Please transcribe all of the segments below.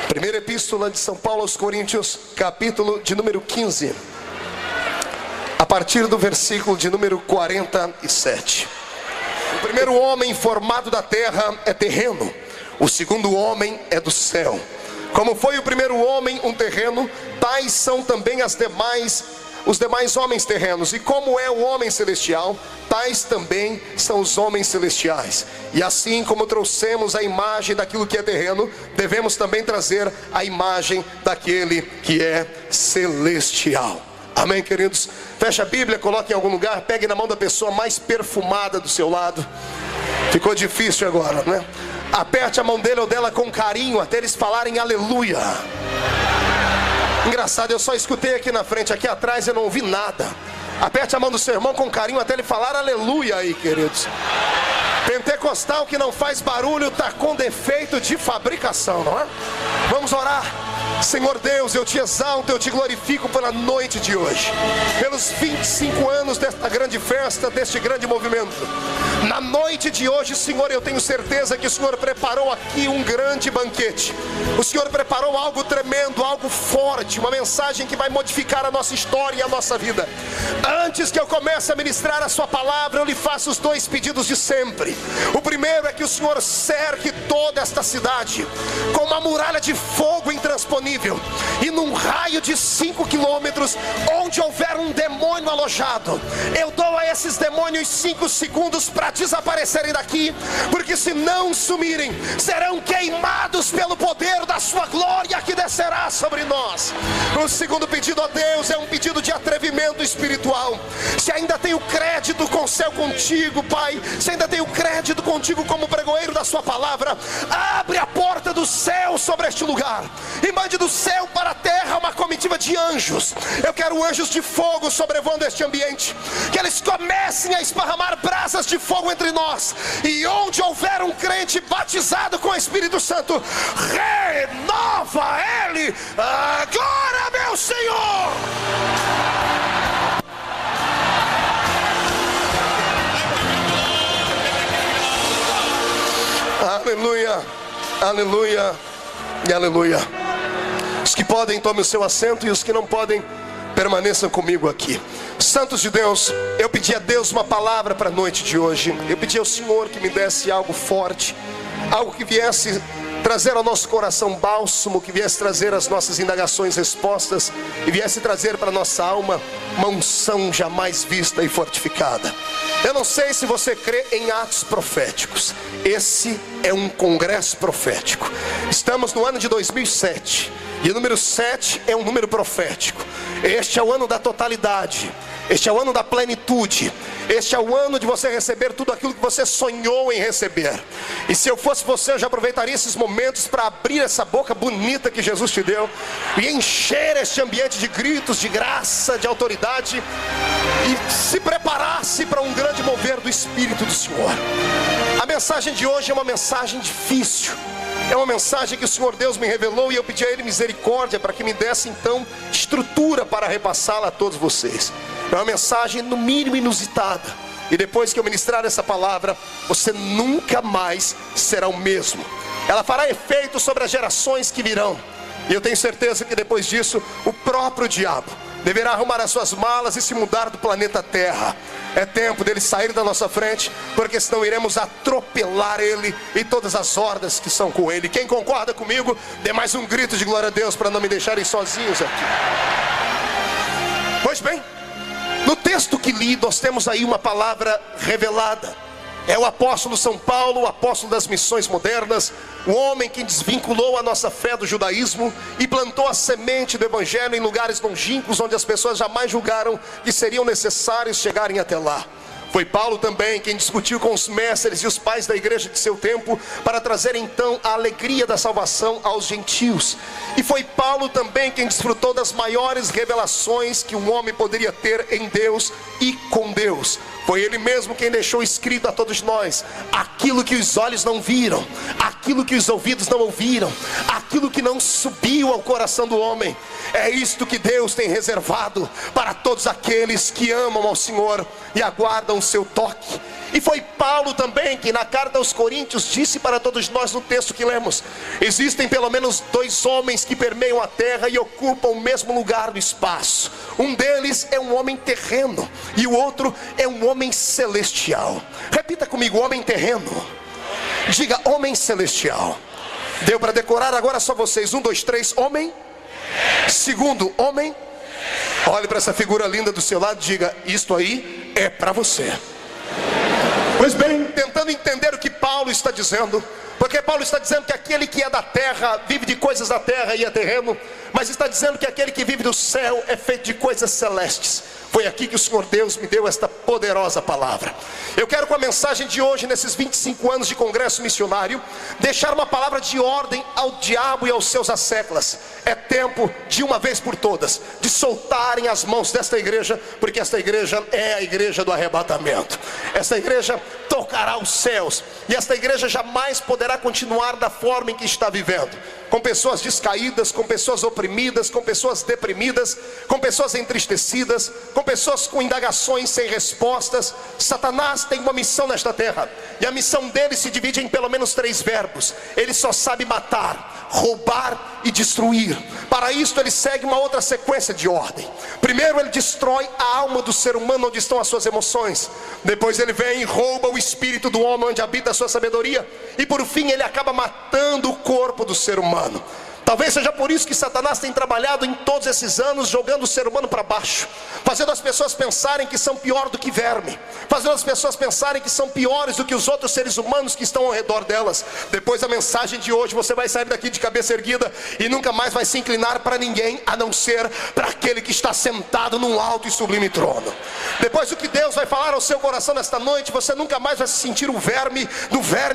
Primeira epístola de São Paulo aos Coríntios, capítulo de número 15, a partir do versículo de número 47. O primeiro homem formado da terra é terreno, o segundo homem é do céu. Como foi o primeiro homem um terreno, tais são também os demais homens terrenos. E como é o homem celestial, tais também são os homens celestiais. E assim como trouxemos a imagem daquilo que é terreno, devemos também trazer a imagem daquele que é celestial. Amém, queridos? Feche a Bíblia, coloque em algum lugar, pegue na mão da pessoa mais perfumada do seu lado. Ficou difícil agora, né? Aperte a mão dele ou dela com carinho, até eles falarem aleluia. Engraçado, eu só escutei aqui na frente, aqui atrás eu não ouvi nada. Aperte a mão do seu irmão com carinho até ele falar aleluia aí, queridos. Pentecostal que não faz barulho está com defeito de fabricação, não é? Vamos orar. Senhor Deus, eu te exalto, eu te glorifico pela noite de hoje, pelos 25 anos desta grande festa, deste grande movimento. Na noite de hoje, Senhor, eu tenho certeza que o Senhor preparou aqui um grande banquete. O Senhor preparou algo tremendo, algo forte, uma mensagem que vai modificar a nossa história e a nossa vida. Antes que eu comece a ministrar a sua palavra, eu lhe faço os dois pedidos de sempre. O primeiro é que o Senhor cerque toda esta cidade com uma muralha de fogo intransponível, e num raio de 5 quilômetros, onde houver um demônio alojado, eu dou a esses demônios 5 segundos para desaparecerem daqui, porque se não sumirem, serão queimados pelo poder da sua glória que descerá sobre nós. O segundo pedido a Deus é um pedido de atrevimento espiritual. Se ainda tenho crédito com o céu contigo, Pai, se ainda tenho crédito contigo como pregoeiro da sua palavra, abre a porta do céu sobre este lugar e mande do céu para a terra uma comitiva de anjos. Eu quero anjos de fogo sobrevoando este ambiente, que eles comecem a esparramar brasas de fogo entre nós, e onde houver um crente batizado com o Espírito Santo, renova ele agora, meu Senhor. Aleluia, aleluia e aleluia. Os que podem, tomem o seu assento, e os que não podem, permaneçam comigo aqui. Santos de Deus, eu pedi a Deus uma palavra para a noite de hoje. Eu pedi ao Senhor que me desse algo forte, algo que viesse trazer ao nosso coração bálsamo, que viesse trazer as nossas indagações respostas, e viesse trazer para a nossa alma uma unção jamais vista e fortificada. Eu não sei se você crê em atos proféticos. Esse é um congresso profético. Estamos no ano de 2007, e o número 7 é um número profético. Este é o ano da totalidade, este é o ano da plenitude, este é o ano de você receber tudo aquilo que você sonhou em receber. E se eu fosse você, eu já aproveitaria esses momentos para abrir essa boca bonita que Jesus te deu e encher este ambiente de gritos, de graça, de autoridade, e se preparasse para um grande mover do Espírito do Senhor. A mensagem de hoje é uma mensagem difícil. É uma mensagem que o Senhor Deus me revelou, e eu pedi a Ele misericórdia para que me desse então estrutura para repassá-la a todos vocês. É uma mensagem no mínimo inusitada, e depois que eu ministrar essa palavra, você nunca mais será o mesmo. Ela fará efeito sobre as gerações que virão, e eu tenho certeza que depois disso o próprio diabo deverá arrumar as suas malas e se mudar do planeta Terra. É tempo dele sair da nossa frente, porque senão iremos atropelar ele e todas as hordas que são com ele. Quem concorda comigo, dê mais um grito de glória a Deus para não me deixarem sozinhos aqui. Pois bem, no texto que li, nós temos aí uma palavra revelada. É o apóstolo São Paulo, o apóstolo das missões modernas, o homem que desvinculou a nossa fé do judaísmo e plantou a semente do evangelho em lugares longínquos, onde as pessoas jamais julgaram que seriam necessários chegarem até lá. Foi Paulo também quem discutiu com os mestres e os pais da igreja de seu tempo para trazer então a alegria da salvação aos gentios. E foi Paulo também quem desfrutou das maiores revelações que um homem poderia ter em Deus e com Deus. Foi ele mesmo quem deixou escrito a todos nós aquilo que os olhos não viram, aquilo que os ouvidos não ouviram, aquilo que não subiu ao coração do homem. É isto que Deus tem reservado para todos aqueles que amam ao Senhor e aguardam o seu toque. E foi Paulo também que na carta aos Coríntios disse para todos nós no texto que lemos: existem pelo menos 2 homens que permeiam a terra e ocupam o mesmo lugar no espaço. Um deles é um homem terreno e o outro é um homem celestial. Repita comigo: homem terreno. Diga: homem celestial. Deu para decorar? Agora só vocês. 1, 2, 3, homem. Segundo, homem. Olhe para essa figura linda do seu lado e diga: isto aí é para você. Pois bem, tentando entender o que Paulo está dizendo, porque Paulo está dizendo que aquele que é da terra vive de coisas da terra e é terreno, mas está dizendo que aquele que vive do céu é feito de coisas celestes. Foi aqui que o Senhor Deus me deu esta poderosa palavra. Eu quero, com a mensagem de hoje, nesses 25 anos de congresso missionário, deixar uma palavra de ordem ao diabo e aos seus asseclas. É tempo, de uma vez por todas, de soltarem as mãos desta igreja, porque esta igreja é a igreja do arrebatamento. Esta igreja tocará os céus, e esta igreja jamais poderá continuar da forma em que está vivendo, com pessoas descaídas, com pessoas oprimidas, com pessoas deprimidas, com pessoas entristecidas, com pessoas com indagações sem respostas. Satanás tem uma missão nesta terra, e a missão dele se divide em pelo menos 3 verbos. Ele só sabe matar, roubar e destruir. Para isso ele segue uma outra sequência de ordem. Primeiro ele destrói a alma do ser humano, onde estão as suas emoções. Depois ele vem e rouba o espírito do homem, onde habita a sua sabedoria. E por fim ele acaba matando o corpo do ser humano. Talvez seja por isso que Satanás tem trabalhado em todos esses anos, jogando o ser humano para baixo, fazendo as pessoas pensarem que são pior do que verme, fazendo as pessoas pensarem que são piores do que os outros seres humanos que estão ao redor delas. Depois da mensagem de hoje, você vai sair daqui de cabeça erguida e nunca mais vai se inclinar para ninguém, a não ser para aquele que está sentado num alto e sublime trono. Depois do que Deus vai falar ao seu coração nesta noite, você nunca mais vai se sentir o verme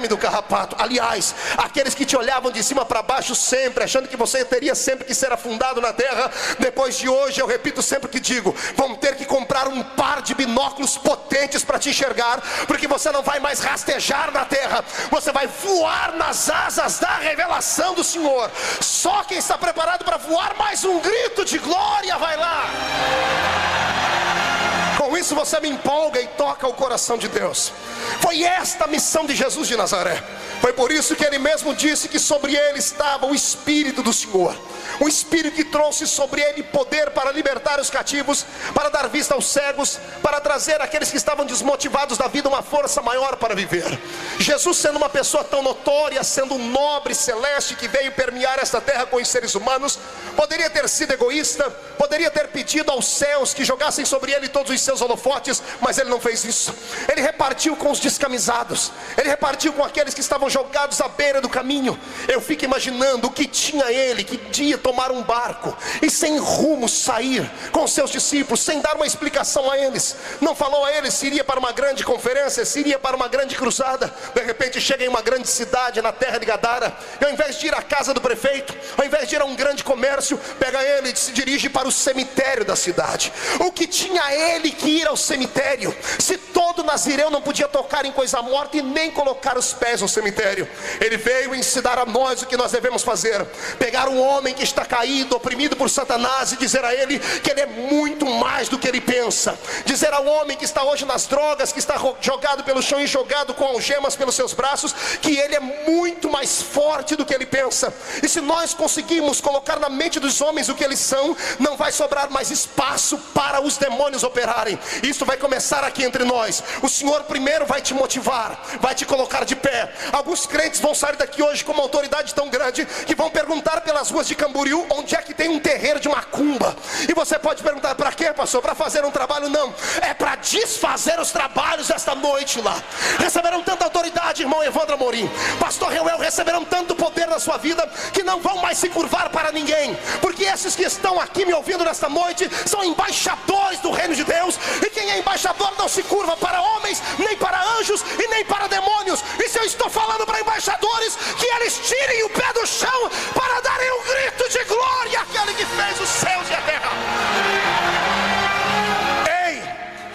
do carrapato. Aliás, aqueles que te olhavam de cima para baixo sempre, achando que você teria sempre que ser afundado na terra, depois de hoje, eu repito sempre que digo, vão ter que comprar um par de binóculos potentes para te enxergar, porque você não vai mais rastejar na terra, você vai voar nas asas da revelação do Senhor. Só quem está preparado para voar, mais um grito de glória, vai lá. Com isso você me empolga e toca o coração de Deus. Foi esta a missão de Jesus de Nazaré. Foi por isso que ele mesmo disse que sobre ele estava o Espírito do Senhor, um Espírito que trouxe sobre ele poder para libertar os cativos, para dar vista aos cegos, para trazer àqueles que estavam desmotivados da vida uma força maior para viver. Jesus, sendo uma pessoa tão notória, sendo um nobre celeste que veio permear esta terra com os seres humanos, poderia ter sido egoísta, poderia ter pedido aos céus que jogassem sobre ele todos os seus holofotes, mas ele não fez isso. Ele repartiu com os descamisados, ele repartiu com aqueles que estavam jogados à beira do caminho. Eu fico imaginando o que tinha ele, que dia tomar um barco e sem rumo sair com seus discípulos, sem dar uma explicação a eles. Não falou a eles se iria para uma grande conferência, se iria para uma grande cruzada. De repente chega em uma grande cidade na terra de Gadara, e ao invés de ir à casa do prefeito, ao invés de ir a um grande comércio, pega ele e se dirige para o cemitério da cidade. O que tinha ele que ir ao cemitério, se todo nazireu não podia tocar em coisa morta e nem colocar os pés no cemitério? Ele veio ensinar a nós o que nós devemos fazer: pegar um homem que está caído, oprimido por Satanás, e dizer a ele que ele é muito mais do que ele pensa. Dizer ao homem que está hoje nas drogas, que está jogado pelo chão e jogado com algemas pelos seus braços, que ele é muito mais forte do que ele pensa. E se nós conseguirmos colocar na mente dos homens o que eles são, não vai sobrar mais espaço para os demônios operarem. Isso vai começar aqui entre nós. O Senhor primeiro vai te motivar, vai te colocar de pé. Alguns crentes vão sair daqui hoje com uma autoridade tão grande que vão perguntar pelas ruas de Camboriú onde é que tem um terreiro de macumba. E você pode perguntar: para quê, pastor? Para fazer um trabalho? Não, é para desfazer os trabalhos esta noite lá. Receberão tanta autoridade, irmão Evandro Amorim, pastor Reuel, receberão tanto poder na sua vida que não vão mais se curvar para ninguém, porque esses que estão aqui me ouvindo nesta noite são embaixadores do reino de Deus, e quem é embaixador não se curva para homens, nem para anjos e nem para demônios. E se eu estou falando para embaixadores, que eles tirem o pé do chão para darem um grito de glória àquele que fez os céus e a terra. Ei,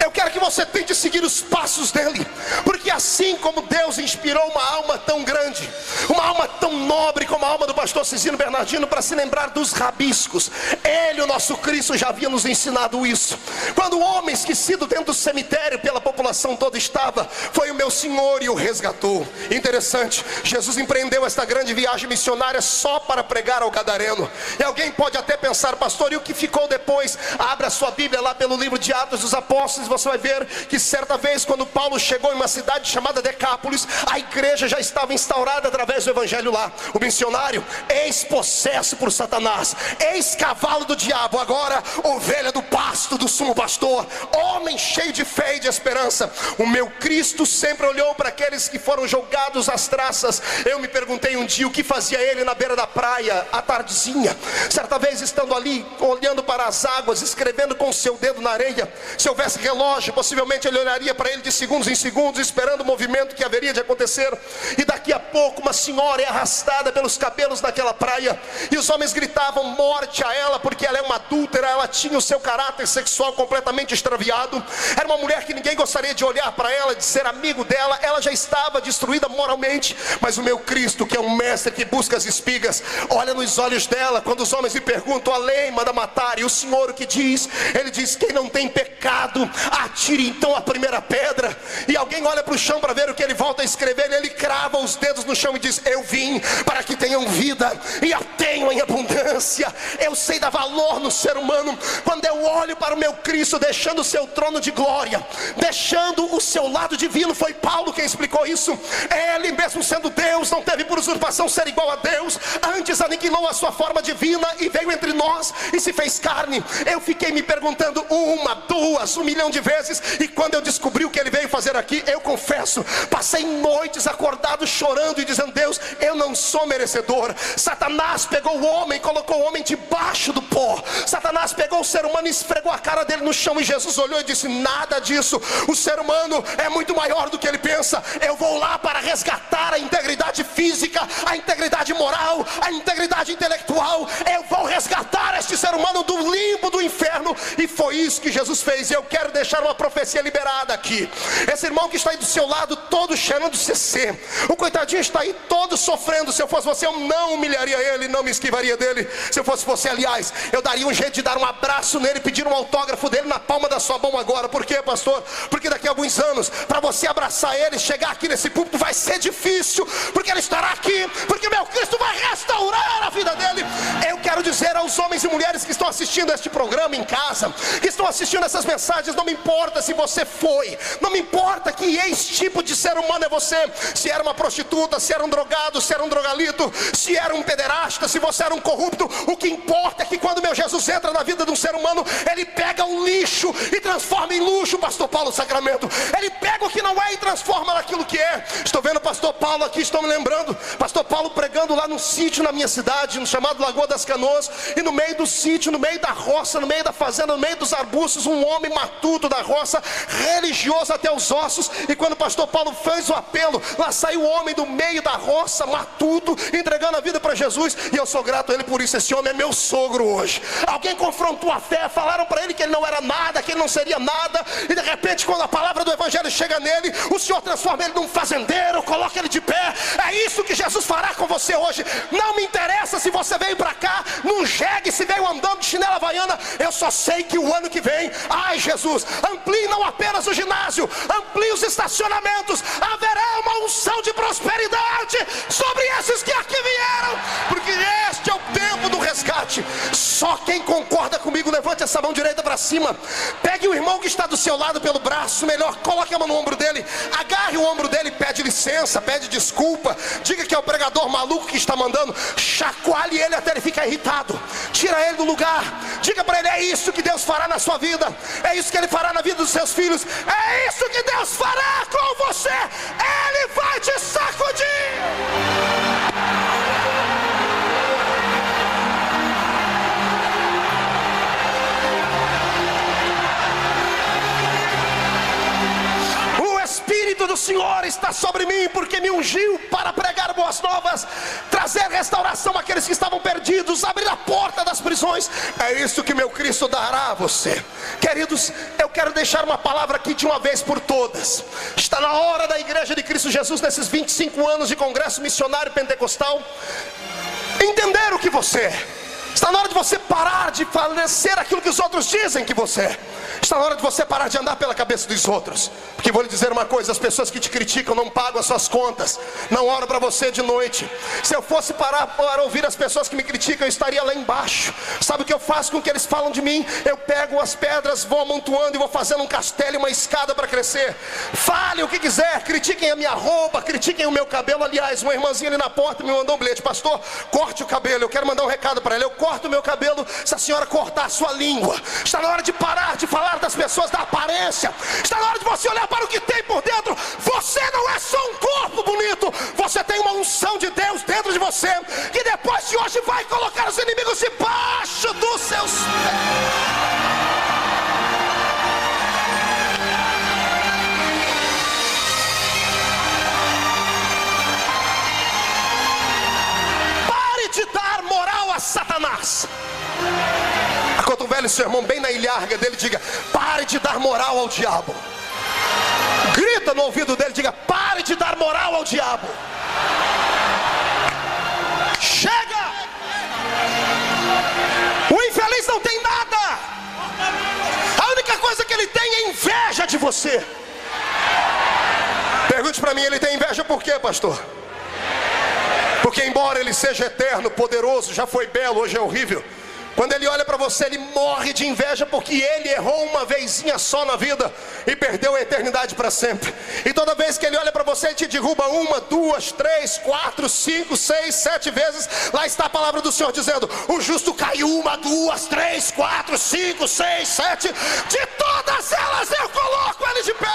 eu quero que você tente seguir os passos dele, porque assim como Deus inspirou uma alma tão grande, uma alma tão nobre como a alma do pastor Cisino Bernardino, para se lembrar dos rabiscos. Ele, o nosso Cristo, já havia nos ensinado isso. Quando o homem esquecido dentro do cemitério pela população toda estava, foi o meu Senhor e o resgatou. Interessante, Jesus empreendeu esta grande viagem missionária só para pregar ao gadareno. E alguém pode até pensar: pastor, e o que ficou depois? Abra a sua Bíblia lá pelo livro de Atos dos Apóstolos, você vai ver que certa vez, quando Paulo chegou em uma cidade chamada Decápolis, a igreja já estava instaurada através do evangelho lá. O missionário, ex-possesso por Satanás, ex-cavalo do diabo, agora ovelha do pasto do sumo pastor, homem cheio de fé e de esperança. O meu Cristo sempre olhou para aqueles que foram jogados às traças. Eu me perguntei um dia o que fazia ele na beira da praia à tardezinha, certa vez estando ali olhando para as águas, escrevendo com o seu dedo na areia. Se houvesse relógio, possivelmente ele olharia para ele de segundos em segundos, esperando o movimento que haveria de acontecer. E daqui a pouco uma senhora é arrastada pelos cabelos naquela praia, e os homens gritavam morte a ela, porque ela é uma adúltera, ela tinha o seu caráter sexual completamente extraviado. Era uma mulher que ninguém gostaria de olhar para ela, de ser amigo dela. Ela já estava destruída moralmente. Mas o meu Cristo, que é um mestre que busca as espigas, olha nos olhos dela. Quando os homens lhe perguntam: a lei manda matar, e o Senhor o que diz? Ele diz: quem não tem pecado, atire então a primeira pedra. E alguém olha para o chão para ver o que ele volta a escrever, e ele crava os dedos no chão e diz: eu vim para que tenham vida e a tenham em abundância. Eu sei dar valor no ser humano quando eu olho para o meu Cristo, deixando o seu trono de glória, deixando o seu lado divino. Foi Paulo quem explicou isso. Ele, mesmo sendo Deus, não teve por usurpação ser igual a Deus, antes aniquilou a sua forma divina e veio entre nós e se fez carne. Eu fiquei me perguntando uma, duas, 1 milhão de vezes, e quando eu descobri o que ele veio fazer aqui, eu confesso, passei noites acordado chorando e dizendo: Deus, eu não sou merecedor. Satanás pegou o homem e colocou o homem debaixo do pó. Satanás pegou o ser humano e esfregou a cara dele no chão, e Jesus olhou e disse: nada disso, o ser humano é muito maior do que ele pensa. Eu vou lá para resgatar a integridade física, a integridade moral, a integridade intelectual. Eu vou resgatar este ser humano do limbo do inferno. E foi isso que Jesus fez. E eu quero deixar uma profecia liberada aqui. Esse irmão que está aí do seu lado, todo cheirando CC, o coitadinho está aí todo sofrendo. Se eu fosse você, eu não humilharia ele, não me esquivaria dele. Se eu fosse você, aliás, eu daria um jeito de dar um abraço nele, pedir um autógrafo dele na palma da sua mão agora. Por quê, pastor? Porque daqui a alguns anos, para você abraçar ele, chegar aqui nesse púlpito, vai ser difícil, porque ele estará aqui, porque meu Cristo vai restaurar a vida dele. Eu quero dizer aos homens e mulheres que estão assistindo este programa em casa, que estão assistindo essas mensagens: não me importa se você foi, não me importa que esse tipo de ser humano é você, se era uma prostituta, se era um drogado, se era um drogalito, se era um pederasta, se você era um corrupto. O que importa é que quando meu Jesus entra na vida de um ser humano, ele pega o lixo e transforma em luxo, pastor Paulo Sacramento. Ele pega o que não é e transforma naquilo que é. Estou vendo o pastor Paulo aqui, estou me lembrando, pastor Paulo pregando lá num sítio na minha cidade, no chamado Lagoa das Canoas, e no meio do sítio, no meio da roça, no meio da fazenda, no meio dos arbustos, um homem matuto da roça, religioso até os ossos. E quando o pastor Paulo fez o apelo, lá saiu o homem do meio da roça, matuto, entregando a vida para Jesus. E eu sou grato a ele por isso. Esse homem é meu sogro hoje. Alguém confrontou a fé, falaram para ele que ele não era nada, que ele não seria nada, e de repente, quando a palavra do evangelho chega nele, o Senhor transforma ele num fazendeiro, coloca ele de pé. É isso que Jesus fará com você hoje. Não me interessa se você veio para cá num jegue, se veio andando de chinela havaiana. Eu só sei que o ano que vem, ai Jesus, amplie não apenas o ginásio, amplie os estacionamentos. Haverá uma unção de prosperidade sobre esses que aqui vieram, porque este é o tempo do resgate. Só quem concorda comigo, levante essa mão direita para cima. Pegue o irmão que está do seu lado pelo braço, melhor, coloque a mão no ombro dele, agarre o ombro dele, pede licença, pede desculpa, diga que é o pregador maluco que está mandando, chacoalhe ele até ele ficar irritado, tira ele do lugar, diga para ele: é isso que Deus fará na sua vida, é isso que ele fará na vida dos seus filhos, é isso que Deus fará com você, ele vai te sacudir. O Espírito do Senhor está sobre mim, porque me ungiu para pregar pregar boas novas, trazer restauração àqueles que estavam perdidos, abrir a porta das prisões. É isso que meu Cristo dará a você. Queridos, eu quero deixar uma palavra aqui de uma vez por todas. Está na hora da Igreja de Cristo Jesus, nesses 25 anos de congresso missionário pentecostal, entender o que você é. Está na hora de você parar de ser aquilo que os outros dizem que você é. Está na hora de você parar de andar pela cabeça dos outros. Porque vou lhe dizer uma coisa: as pessoas que te criticam não pagam as suas contas, não oram para você de noite. Se eu fosse parar para ouvir as pessoas que me criticam, eu estaria lá embaixo. Sabe o que eu faço com o que eles falam de mim? Eu pego as pedras, vou amontoando e vou fazendo um castelo e uma escada para crescer. Fale o que quiser, critiquem a minha roupa, critiquem o meu cabelo. Aliás, uma irmãzinha ali na porta me mandou um bilhete: pastor, corte o cabelo. Eu quero mandar um recado para ela: eu corto o meu cabelo se a senhora cortar a sua língua. Está na hora de parar de falar das pessoas, da aparência. Está na hora de você olhar para o que tem por dentro. Você não é só um corpo bonito, você tem uma unção de Deus dentro de você, que depois de hoje vai colocar os inimigos debaixo dos seus pés. Pare de dar moral a Satanás. Acotovele seu irmão bem na ilharga dele, diga: pare de dar moral ao diabo. Grita no ouvido dele, diga: pare de dar moral ao diabo. Chega! O infeliz não tem nada. A única coisa que ele tem é inveja de você. Pergunte para mim: ele tem inveja por quê, pastor? Porque embora ele seja eterno, poderoso, já foi belo, hoje é horrível. Quando ele olha para você, ele morre de inveja, porque ele errou uma vezinha só na vida e perdeu a eternidade para sempre. E toda vez que ele olha para você, ele te derruba 1, 2, 3, 4, 5, 6, 7 vezes. Lá está a palavra do Senhor dizendo: o justo cai 1, 2, 3, 4, 5, 6, 7. De todas elas eu coloco ele de pé.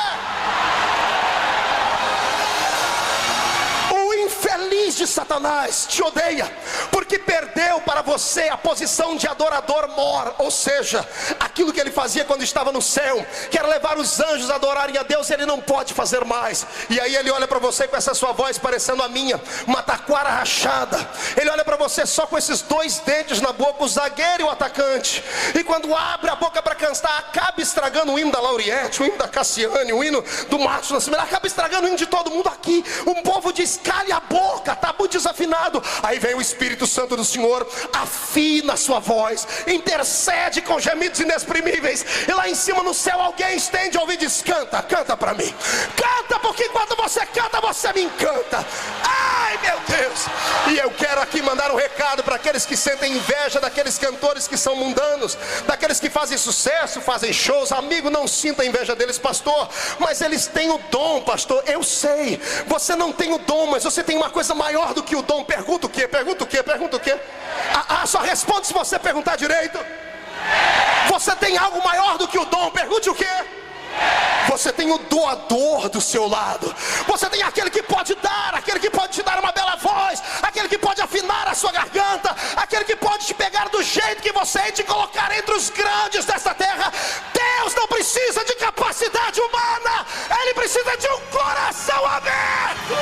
Infeliz de Satanás te odeia, porque perdeu para você a posição de adorador mor. Ou seja, aquilo que ele fazia quando estava no céu, que era levar os anjos a adorarem a Deus, ele não pode fazer mais. E aí ele olha para você com essa sua voz parecendo a minha, uma taquara rachada. Ele olha para você só com esses 2 dentes na boca, o zagueiro e o atacante. E quando abre a boca para cantar, acaba estragando o hino da Lauriette, o hino da Cassiane, o hino do Marcos Nascimento, acaba estragando o hino de todo mundo aqui. O povo diz: cale a boca, tá muito desafinado. Aí vem o Espírito Santo do Senhor, afina a sua voz, intercede com gemidos inexprimíveis. E lá em cima no céu alguém estende o ouvido e diz: canta, canta para mim. Canta, porque enquanto você canta, você me encanta. Ai meu Deus. E eu quero aqui mandar um recado para aqueles que sentem inveja daqueles cantores que são mundanos, daqueles que fazem sucesso, fazem shows. Amigo, não sinta inveja deles, pastor, mas eles têm o dom, pastor. Eu sei, você não tem o dom, mas você tem uma coisa maior do que o dom. Pergunta o quê? Pergunta o quê? Pergunta o quê? Só responde se você perguntar direito. Você tem algo maior do que o dom. Pergunte o quê? Você tem o doador do seu lado. Você tem aquele que pode dar, aquele que pode te dar uma bela voz, aquele que pode afinar a sua garganta, aquele que pode te pegar do jeito que você é e te colocar entre os grandes desta terra. Deus não precisa de capacidade humana, Ele precisa de um coração aberto.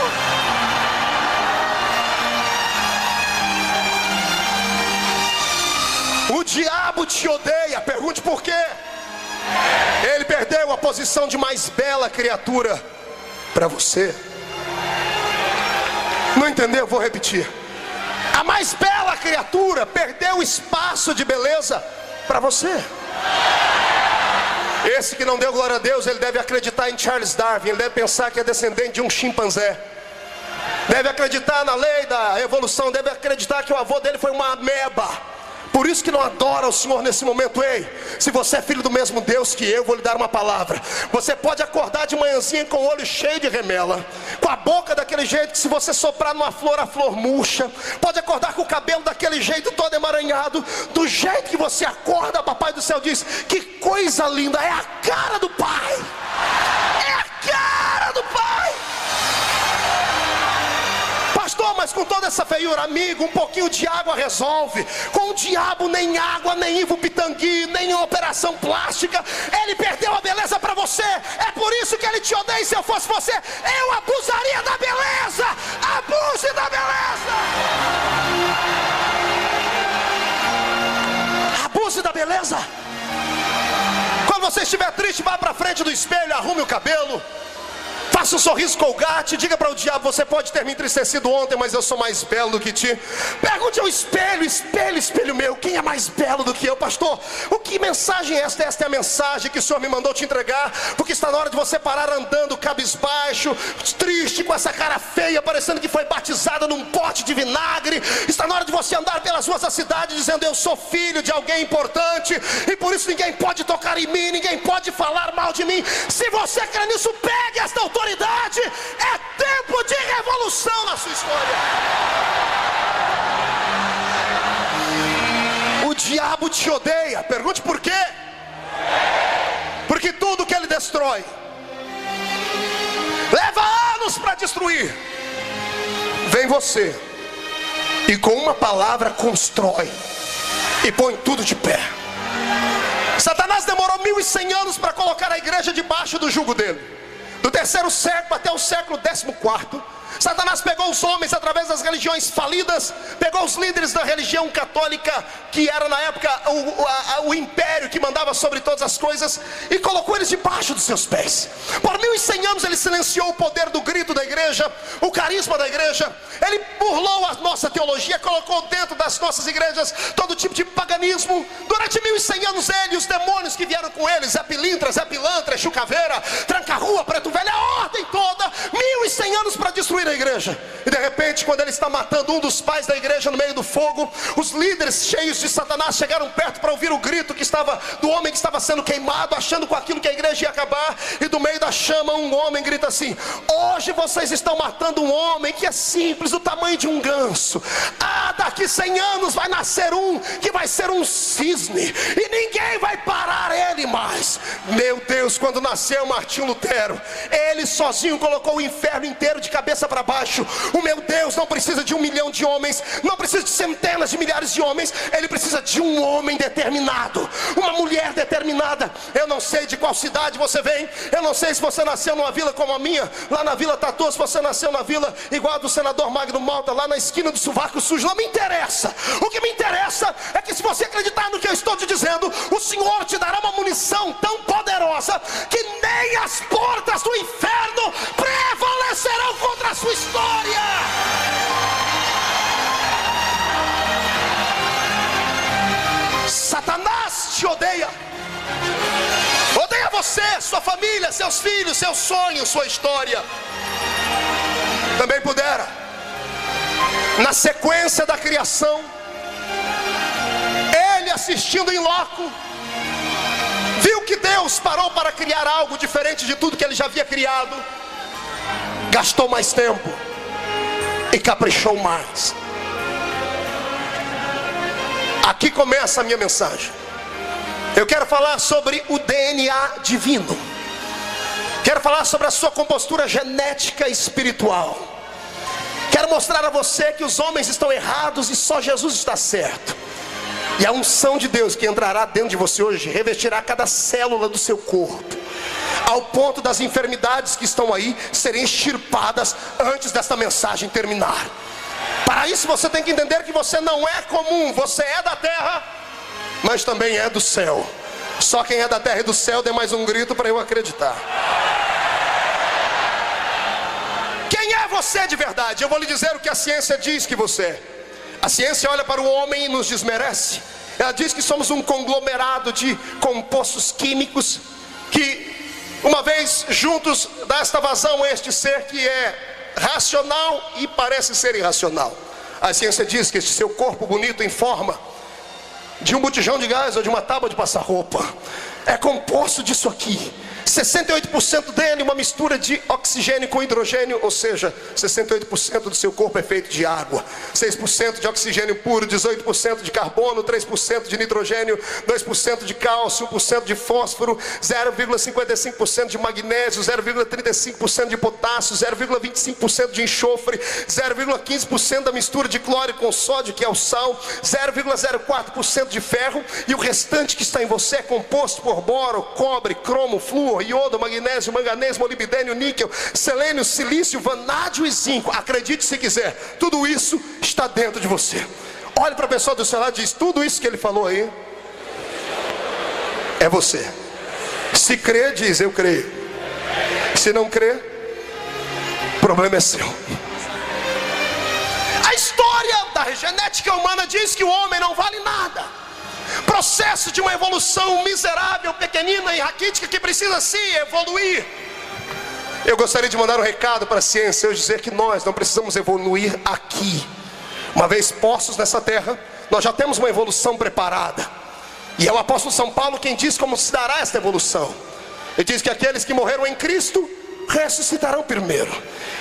O diabo te odeia. Pergunte por quê. Ele perdeu a posição de mais bela criatura para você. Não entendeu? Vou repetir. A mais bela criatura perdeu o espaço de beleza para você. Esse que não deu glória a Deus, ele deve acreditar em Charles Darwin. Ele deve pensar que é descendente de um chimpanzé. Deve acreditar na lei da evolução. Deve acreditar que o avô dele foi uma ameba. Por isso que não adora o Senhor nesse momento. Ei, se você é filho do mesmo Deus que eu, vou lhe dar uma palavra. Você pode acordar de manhãzinha com o olho cheio de remela, com a boca daquele jeito que se você soprar numa flor, a flor murcha. Pode acordar com o cabelo daquele jeito todo emaranhado. Do jeito que você acorda, papai do céu diz: que coisa linda, é a cara do Pai. É a cara do Pai. Pastor, mas com toda essa feiura, amigo, um pouquinho de água resolve. Com o diabo nem água, nem Ivo Pitangui, nem operação plástica. Ele perdeu a beleza para você. É por isso que ele te odeia. E se eu fosse você, eu abusaria da beleza. Abuse da beleza. Abuse da beleza. Quando você estiver triste, vá para frente do espelho, arrume o cabelo, faça um sorriso Colgate, diga para o diabo: você pode ter me entristecido ontem, mas eu sou mais belo do que ti. Pergunte ao espelho: espelho, espelho meu, quem é mais belo do que eu? Pastor, que mensagem é esta? Esta é a mensagem que o Senhor me mandou te entregar, porque está na hora de você parar andando cabisbaixo, triste, com essa cara feia, parecendo que foi batizada num pote de vinagre. Está na hora de você andar pelas ruas da cidade dizendo: eu sou filho de alguém importante, e por isso ninguém pode tocar em mim, ninguém pode falar mal de mim. Se você crê nisso, pegue esta autoridade. É tempo de revolução na sua história. O diabo te odeia. Pergunte por quê? Porque tudo que ele destrói leva anos para destruir. Vem você e com uma palavra constrói e põe tudo de pé. Satanás demorou 1100 anos para colocar a igreja debaixo do jugo dele. Do 3º século até o século 14º, Satanás pegou os homens através das religiões falidas, pegou os líderes da religião católica, que era na época o império que mandava sobre todas as coisas, e colocou eles debaixo dos seus pés. Por 1100 anos ele silenciou o poder do grito da igreja, o carisma da igreja. Ele burlou a nossa teologia, colocou dentro das nossas igrejas todo tipo de paganismo. Durante 1100 anos ele e os demônios que vieram com eles, Zé Pilintra, Zé Pilantra, Chucaveira, Tranca-Rua, Preto Velho, a ordem toda, 1100 anos para destruir a igreja. E de repente, quando ele está matando um dos pais da igreja no meio do fogo, os líderes cheios de Satanás chegaram perto para ouvir o grito que estava do homem que estava sendo queimado, achando com aquilo que a igreja ia acabar. E do meio da chama um homem grita assim: hoje vocês estão matando um homem que é simples, do tamanho de um ganso. Daqui 100 anos vai nascer um que vai ser um cisne, e ninguém vai parar ele mais. Meu Deus, quando nasceu Martinho Lutero, ele sozinho colocou o inferno inteiro de cabeça para baixo. O meu Deus não precisa de 1 milhão de homens, não precisa de centenas de milhares de homens. Ele precisa de um homem determinado, uma mulher determinada. Eu não sei de qual cidade você vem, eu não sei se você nasceu numa vila como a minha, lá na Vila Tatu, se você nasceu na vila igual a do senador Magno Malta, lá na esquina do Sovaco Sujo. Não me interessa. O que me interessa é que, se você acreditar no que eu estou te dizendo, o Senhor te dará uma munição tão poderosa que nem as portas do inferno prevalecerão contra a sua história. Satanás te odeia. Odeia você, sua família, seus filhos, seus sonhos, sua história. Também pudera, na sequência da criação, ele, assistindo em loco, viu que Deus parou para criar algo diferente de tudo que ele já havia criado. Gastou mais tempo e caprichou mais. Aqui começa a minha mensagem. Eu quero falar sobre o DNA divino. Quero falar sobre a sua compostura genética espiritual. Quero mostrar a você que os homens estão errados e só Jesus está certo. E a unção de Deus que entrará dentro de você hoje revestirá cada célula do seu corpo, ao ponto das enfermidades que estão aí serem extirpadas antes desta mensagem terminar. Para isso você tem que entender que você não é comum. Você é da terra, mas também é do céu. Só quem é da terra e do céu, dê mais um grito para eu acreditar. Quem é você de verdade? Eu vou lhe dizer o que a ciência diz que você é. A ciência olha para o homem e nos desmerece. Ela diz que somos um conglomerado de compostos químicos que, uma vez juntos, dá esta vazão a este ser que é racional e parece ser irracional. A ciência diz que este seu corpo bonito em forma de um botijão de gás ou de uma tábua de passar roupa é composto disso aqui. 68% dele uma mistura de oxigênio com hidrogênio, ou seja, 68% do seu corpo é feito de água, 6% de oxigênio puro, 18% de carbono, 3% de nitrogênio, 2% de cálcio, 1% de fósforo, 0,55% de magnésio, 0,35% de potássio, 0,25% de enxofre, 0,15% da mistura de cloro com sódio, que é o sal, 0,04% de ferro, e o restante que está em você é composto por boro, cobre, cromo, flúor, iodo, magnésio, manganês, molibdênio, níquel, selênio, silício, vanádio e zinco. Acredite se quiser, tudo isso está dentro de você. Olhe para a pessoa do seu lado e diz: tudo isso que ele falou aí é você. Se crê, diz: eu creio. Se não crê, o problema é seu. A história da genética humana diz que o homem não vale nada. Processo de uma evolução miserável, pequenina e raquítica, que precisa se evoluir. Eu gostaria de mandar um recado para a ciência, eu dizer que nós não precisamos evoluir aqui. Uma vez postos nessa terra, nós já temos uma evolução preparada. E é o apóstolo São Paulo quem diz como se dará esta evolução. Ele diz que aqueles que morreram em Cristo ressuscitarão primeiro,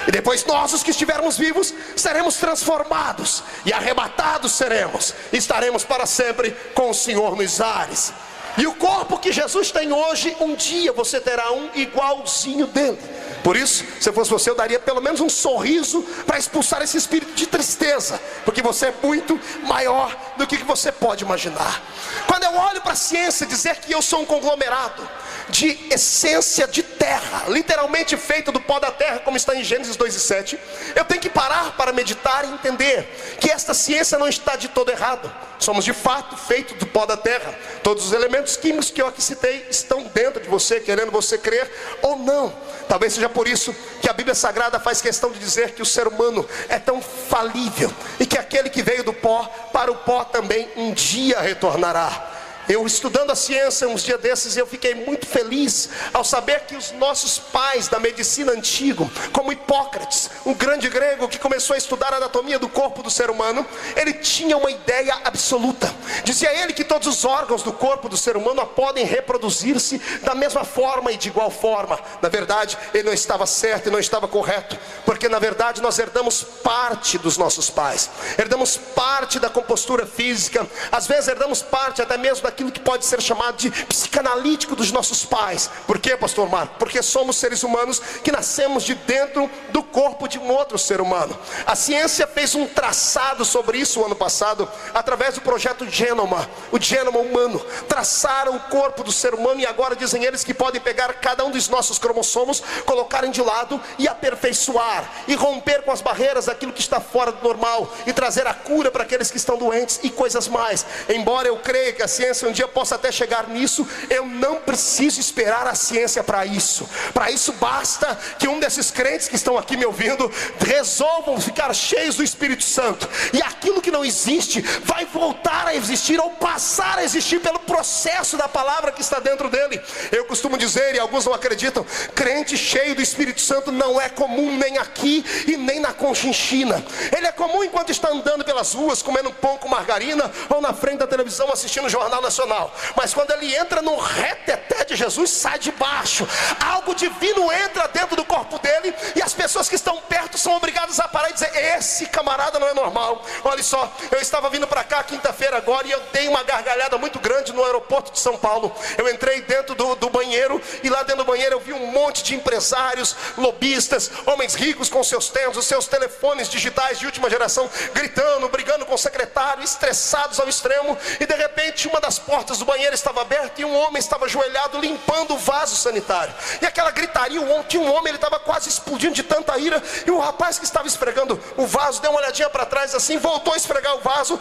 e depois nós, os que estivermos vivos, seremos transformados e arrebatados seremos, e estaremos para sempre com o Senhor nos ares. E o corpo que Jesus tem hoje, um dia você terá um igualzinho dele. Por isso, se eu fosse você, eu daria pelo menos um sorriso para expulsar esse espírito de tristeza, porque você é muito maior do que você pode imaginar. Quando eu olho para a ciência dizer que eu sou um conglomerado de essência de terra, literalmente feito do pó da terra, como está em Gênesis 2:7, eu tenho que parar para meditar e entender que esta ciência não está de todo errado. Somos de fato feitos do pó da terra. Todos os elementos químicos que eu aqui citei estão dentro de você, querendo você crer ou não. Talvez seja por isso que a Bíblia Sagrada faz questão de dizer que o ser humano é tão falível, e que aquele que veio do pó, para o pó também um dia retornará. Eu estudando a ciência uns dias desses, eu fiquei muito feliz ao saber que os nossos pais da medicina antiga, como Hipócrates, um grande grego que começou a estudar a anatomia do corpo do ser humano, ele tinha uma ideia absoluta. Dizia ele que todos os órgãos do corpo do ser humano podem reproduzir-se da mesma forma e de igual forma. Na verdade, ele não estava certo e não estava correto, porque na verdade nós herdamos parte dos nossos pais, herdamos parte da compostura física, às vezes herdamos parte até mesmo daquilo que pode ser chamado de psicanalítico dos nossos pais. Por quê, pastor Marco? Porque somos seres humanos que nascemos de dentro do corpo de um outro ser humano. A ciência fez um traçado sobre isso o ano passado, através do projeto Genoma, o genoma humano. Traçaram o corpo do ser humano, e agora dizem eles que podem pegar cada um dos nossos cromossomos, colocarem de lado e aperfeiçoar, e romper com as barreiras daquilo que está fora do normal, e trazer a cura para aqueles que estão doentes e coisas mais. Embora eu creia que a ciência um dia possa até chegar nisso, eu não preciso esperar a ciência para isso. Para isso basta que um desses crentes que estão aqui me ouvindo resolvam ficar cheios do Espírito Santo, e aquilo que não existe vai voltar a existir, ou passar a existir pelo processo da palavra que está dentro dele. Eu costumo dizer, e alguns não acreditam, crente cheio do Espírito Santo não é comum nem aqui e nem na Conchinchina. Ele é comum enquanto está andando pelas ruas, comendo pão com margarina, ou na frente da televisão assistindo o Jornal Nacional. Mas quando ele entra no reteté de Jesus, sai de baixo. Algo divino entra dentro do corpo dele, e as pessoas que estão perto são obrigadas a parar e dizer: esse camarada não é normal. Olha só, eu estava vindo para cá quinta-feira agora, e eu dei uma gargalhada muito grande no aeroporto de São Paulo. Eu entrei dentro do banheiro, e lá dentro do banheiro eu vi um monte de empresários, lobistas, homens ricos com seus ternos, os seus telefones digitais de última geração, gritando, brigando com o secretário, estressados ao extremo. E de repente uma das portas do banheiro estava aberta, e um homem estava ajoelhado limpando o vaso sanitário. E aquela gritaria, tinha um homem, ele estava quase explodindo de tanta ira, e o rapaz que estava esfregando o vaso deu uma olhadinha para trás assim, voltou a esfregar o vaso,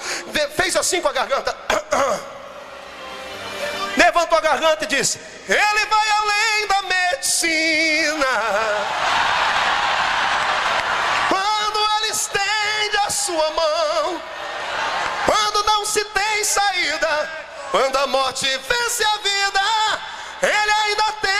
fez assim com a garganta, levantou a garganta e disse: ele vai além da medicina. Quando ele estende a sua mão, quando não se tem saída, quando a morte vence a vida, ele ainda tem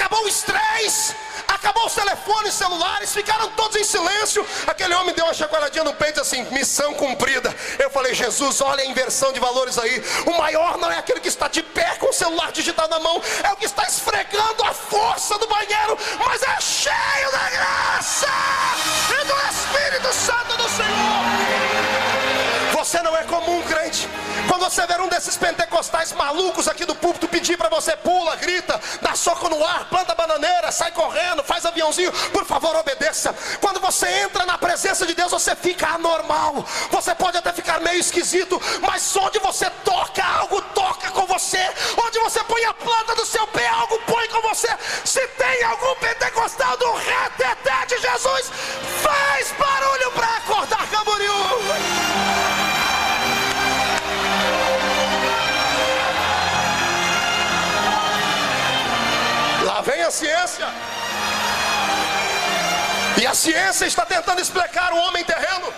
acabou o estresse, Acabou os telefones celulares, ficaram todos em silêncio. Aquele homem deu uma chacoalhadinha no peito assim: missão cumprida. Eu falei: Jesus, olha a inversão de valores aí. O maior não é aquele que está de pé com o celular digitado na mão, é o que está esfregando a força do banheiro, mas é cheio da graça e do Espírito Santo do Senhor. Você não é comum, crente. Quando você ver um desses pentecostais malucos aqui do púlpito pedir para você: pula, grita, dá soco no ar, planta bananeira, sai correndo, faz aviãozinho, por favor, obedeça. Quando você entra na presença de Deus, você fica anormal. Você pode até ficar meio esquisito, mas onde você toca, algo toca com você. Onde você põe a planta do seu pé, algo põe com você. Se tem algum pentecostal do reteté de Jesus, faz barulho para acordar Camboriú. Lá vem a ciência. E a ciência está tentando explicar o homem terreno.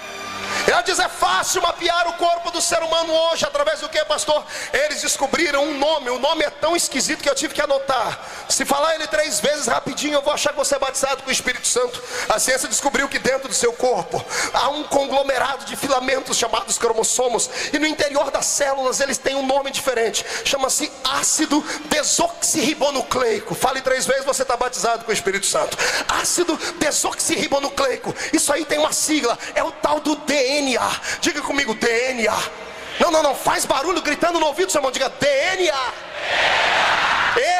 Ela diz: é fácil mapear o corpo do ser humano hoje. Através do que, pastor? Eles descobriram um nome. O nome é tão esquisito que eu tive que anotar. Se falar ele 3 vezes rapidinho, eu vou achar que você é batizado com o Espírito Santo. A ciência descobriu que dentro do seu corpo há um conglomerado de filamentos chamados cromossomos. E no interior das células eles têm um nome diferente. Chama-se ácido desoxirribonucleico. Fale 3 vezes, você está batizado com o Espírito Santo. Ácido desoxirribonucleico. Isso aí tem uma sigla. É o tal do DNA. Diga comigo: DNA. Não, faz barulho gritando no ouvido do seu irmão. Diga: DNA.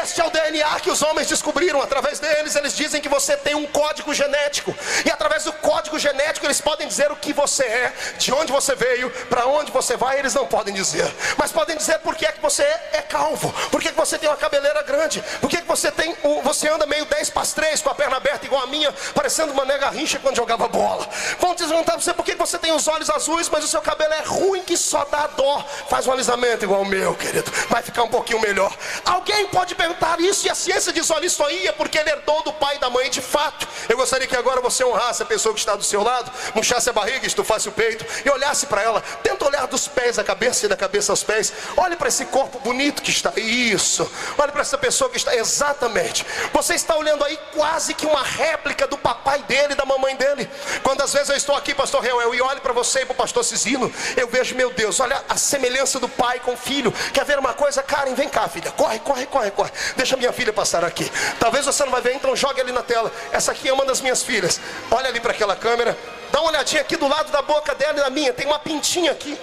Este é o DNA que os homens descobriram. Através deles, eles dizem que você tem um código genético. E através do código genético, eles podem dizer o que você é, de onde você veio, para onde você vai. Eles não podem dizer, mas podem dizer por que é que você é calvo, por que é que você tem uma cabeleira grande, por que é que você anda meio 10 para as 3, com a perna aberta igual a minha, parecendo uma nega rincha quando jogava bola. Vão desmontar você por que você tem os olhos azuis, mas o seu cabelo é ruim que só dá dó. Faz um alisamento igual o meu, querido, vai ficar um pouquinho melhor. Alguém pode perguntar isso, e a ciência diz: olha, isso aí é porque ele herdou do pai e da mãe. De fato, eu gostaria que agora você honrasse a pessoa que está do seu lado, murchasse a barriga, estufasse o peito e olhasse para ela. Tenta olhar dos pés à cabeça e da cabeça aos pés. Olhe para esse corpo bonito que está. Isso. Olhe para essa pessoa que está. Exatamente. Você está olhando aí quase que uma réplica do papai dele e da mamãe dele. Quantas vezes eu estou aqui, pastor Reuel, e olho para você e para o pastor Cisino, eu vejo: meu Deus, olha a semelhança do pai com o filho. Quer ver uma coisa? Karen, vem cá, filha. Corre. Deixa minha filha passar aqui. Talvez você não vai ver, então joga ali na tela. Essa aqui é uma das minhas filhas. Olha ali para aquela câmera. Dá uma olhadinha aqui do lado da boca dela e da minha. Tem uma pintinha aqui.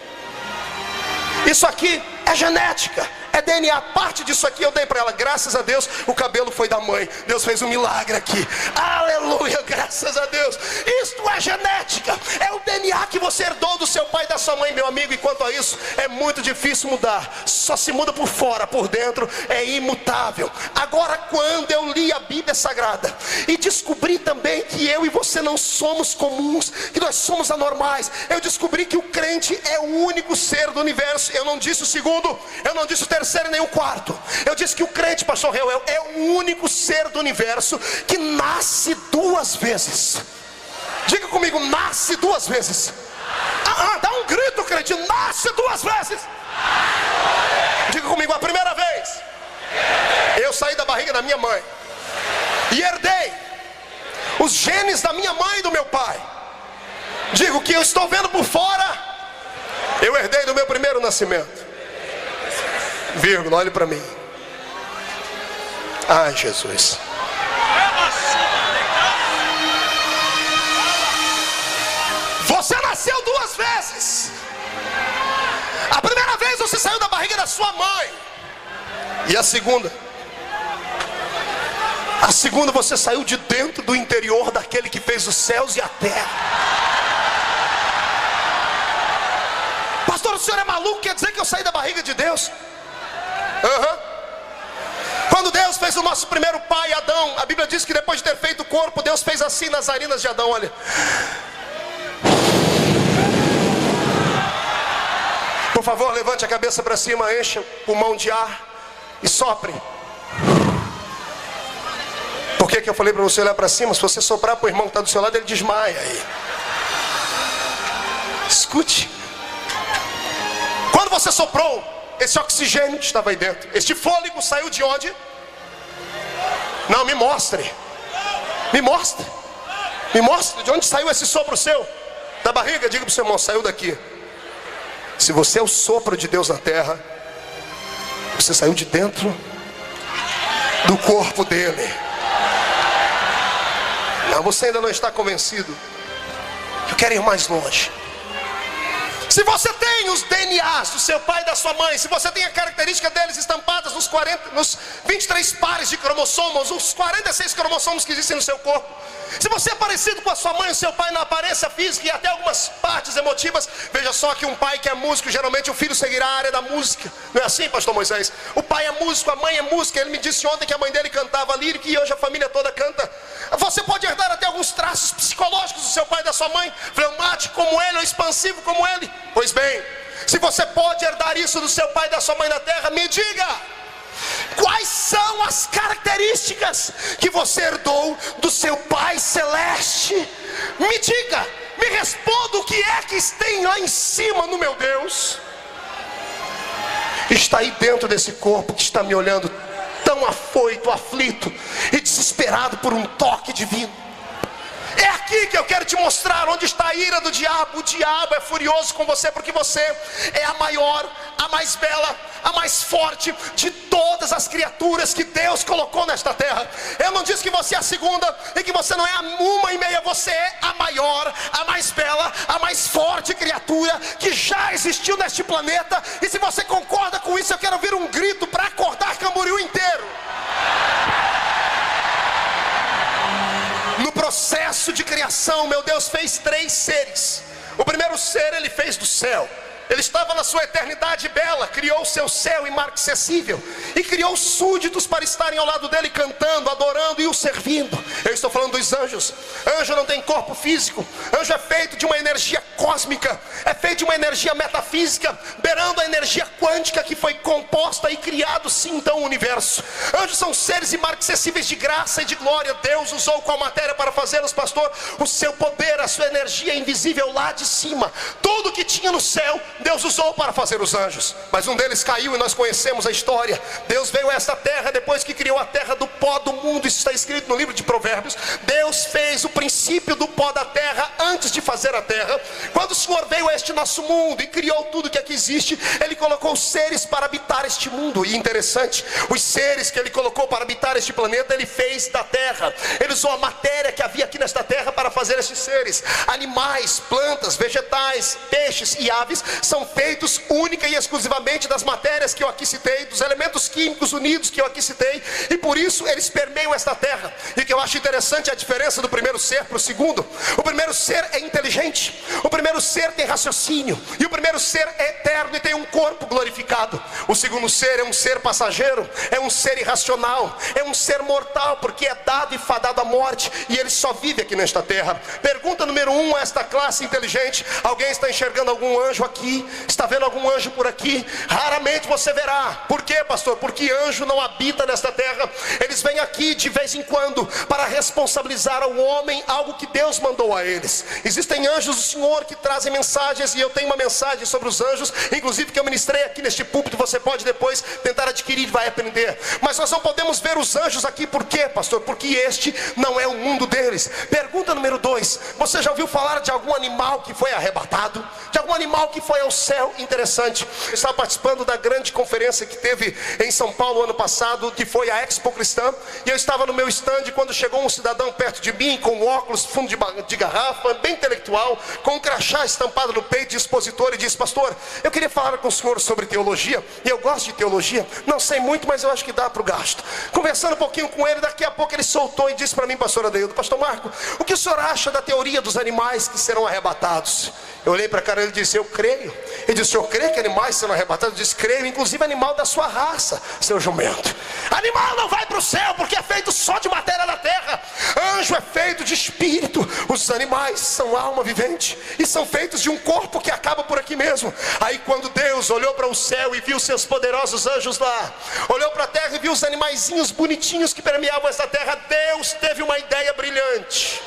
Isso aqui é genética, é DNA. Parte disso aqui eu dei para ela. Graças a Deus, o cabelo foi da mãe. Deus fez um milagre aqui. Aleluia, graças a Deus. Isto é genética. É o DNA que você herdou do seu pai e da sua mãe, meu amigo. E quanto a isso, é muito difícil mudar. Só se muda por fora, por dentro é imutável. Agora, quando eu li a Bíblia Sagrada e descobri também que eu e você não somos comuns, que nós somos anormais, eu descobri que o crente é o único ser do universo. Eu não disse o segundo, eu não disse o terceiro e nem o quarto. Eu disse que o crente, pastor Reuel, é o único ser do universo que nasce 2 vezes. Diga comigo: nasce 2 vezes. Dá um grito, crente: nasce 2 vezes. Diga comigo: a primeira vez eu saí da barriga da minha mãe e herdei os genes da minha mãe e do meu pai. Digo que eu estou vendo por fora, eu herdei do meu primeiro nascimento. Vírgula, olhe para mim. Ai, Jesus. Você nasceu 2 vezes. A primeira vez você saiu da barriga da sua mãe. E a segunda? A segunda você saiu de dentro do interior daquele que fez os céus e a terra. Pastor, o senhor é maluco? Quer dizer que eu saí da barriga de Deus? Quando Deus fez o nosso primeiro pai, Adão, a Bíblia diz que depois de ter feito o corpo, Deus fez assim nas narinas de Adão, olha. Por favor, levante a cabeça para cima, encha o pulmão de ar e sopre. Por que eu falei para você olhar para cima? Se você soprar para o irmão que está do seu lado, ele desmaia aí. Escute. Quando você soprou, esse oxigênio estava aí dentro. Este fôlego saiu de onde? Não, me mostre. Me mostre. Me mostre de onde saiu esse sopro seu. Da barriga, diga para o seu irmão, saiu daqui. Se você é o sopro de Deus na terra, você saiu de dentro do corpo dele. Não, você ainda não está convencido. Eu quero ir mais longe. Se você tem os DNAs do seu pai e da sua mãe, se você tem a característica deles estampadas nos 23 pares de cromossomos, os 46 cromossomos que existem no seu corpo, se você é parecido com a sua mãe e o seu pai na aparência física e até algumas partes emotivas, veja só que um pai que é músico, geralmente o filho seguirá a área da música. Não é assim, pastor Moisés? O pai é músico, a mãe é música. Ele me disse ontem que a mãe dele cantava lírica e hoje a família toda canta. Você pode herdar até alguns traços psicológicos do seu pai e da sua mãe, fleumático como ele ou expansivo como ele. Pois bem, se você pode herdar isso do seu pai e da sua mãe na terra, me diga, quais são as características que você herdou do seu Pai Celeste? Me diga, me responda o que é que tem lá em cima no meu Deus. Está aí dentro desse corpo que está me olhando tão afoito, aflito e desesperado por um toque divino. É aqui que eu quero te mostrar onde está a ira do diabo. O diabo é furioso com você porque você é a maior, a mais bela, a mais forte de todas as criaturas que Deus colocou nesta terra. Eu não disse que você é a segunda e que você não é a uma e meia. Você é a maior, a mais bela, a mais forte criatura que já existiu neste planeta. E se você concorda com isso, eu quero ouvir um grito para acordar Camboriú inteiro. No processo de criação, meu Deus fez 3 seres. O primeiro ser ele fez do céu. Ele estava na sua eternidade bela, criou o seu céu inacessível e criou súditos para estarem ao lado dele cantando, adorando e o servindo. Eu estou falando dos anjos. Anjo não tem corpo físico. Anjo é feito de uma energia cósmica, é feito de uma energia metafísica, beirando a energia quântica que foi composta e criado sim então o universo. Anjos são seres inacessíveis de graça e de glória. Deus usou com a matéria para fazê-los, pastor, o seu poder, a sua energia invisível lá de cima. Tudo que tinha no céu Deus usou para fazer os anjos, mas um deles caiu e nós conhecemos a história. Deus veio a esta terra depois que criou a terra do pó do mundo. Isso está escrito no livro de Provérbios. Deus fez o princípio do pó da terra antes de fazer a terra. Quando o Senhor veio a este nosso mundo e criou tudo que aqui existe, Ele colocou seres para habitar este mundo. E interessante, os seres que Ele colocou para habitar este planeta, Ele fez da terra. Ele usou a matéria que havia aqui nesta terra para fazer estes seres. Animais, plantas, vegetais, peixes e aves são feitos única e exclusivamente das matérias que eu aqui citei, dos elementos químicos unidos que eu aqui citei, e por isso eles permeiam esta terra. E o que eu acho interessante é a diferença do primeiro ser para o segundo. O primeiro ser é inteligente, o primeiro ser tem raciocínio, e o primeiro ser é eterno e tem um corpo glorificado. O segundo ser é um ser passageiro, é um ser irracional, é um ser mortal, porque é dado e fadado à morte, e ele só vive aqui nesta terra. Pergunta número 1 a esta classe inteligente: alguém está enxergando algum anjo aqui? Está vendo algum anjo por aqui? Raramente você verá. Por quê, pastor? Porque anjo não habita nesta terra. Eles vêm aqui de vez em quando para responsabilizar ao homem algo que Deus mandou a eles. Existem anjos do Senhor que trazem mensagens, e eu tenho uma mensagem sobre os anjos, inclusive que eu ministrei aqui neste púlpito. Você pode depois tentar adquirir e vai aprender. Mas nós não podemos ver os anjos aqui. Por quê, pastor? Porque este não é o mundo deles. Pergunta número 2: você já ouviu falar de algum animal que foi arrebatado? De algum animal que foi ao céu? Interessante. Eu estava participando da grande conferência que teve em São Paulo ano passado, que foi a Expo Cristã, e eu estava no meu stand quando chegou um cidadão perto de mim com óculos, fundo de garrafa, bem intelectual, com um crachá estampado no peito de expositor, e disse: pastor, eu queria falar com o senhor sobre teologia, e eu gosto de teologia, não sei muito, mas eu acho que dá para o gasto. Conversando um pouquinho com ele, daqui a pouco ele soltou e disse para mim: pastor Adeildo, pastor Marco, o que o senhor acha da teoria dos animais que serão arrebatados? Eu olhei para a cara dele e disse: eu creio. Ele disse: o senhor crê que animais serão arrebatados? Eu disse: creio, inclusive animal da sua raça, seu jumento. Animal não vai para o céu porque é feito só de matéria da terra. Anjo é feito de espírito. Os animais são alma vivente e são feitos de um corpo que acaba por aqui mesmo. Aí quando Deus olhou para o céu e viu seus poderosos anjos lá, olhou para a terra e viu os animaizinhos bonitinhos que permeavam essa terra, Deus teve uma ideia brilhante.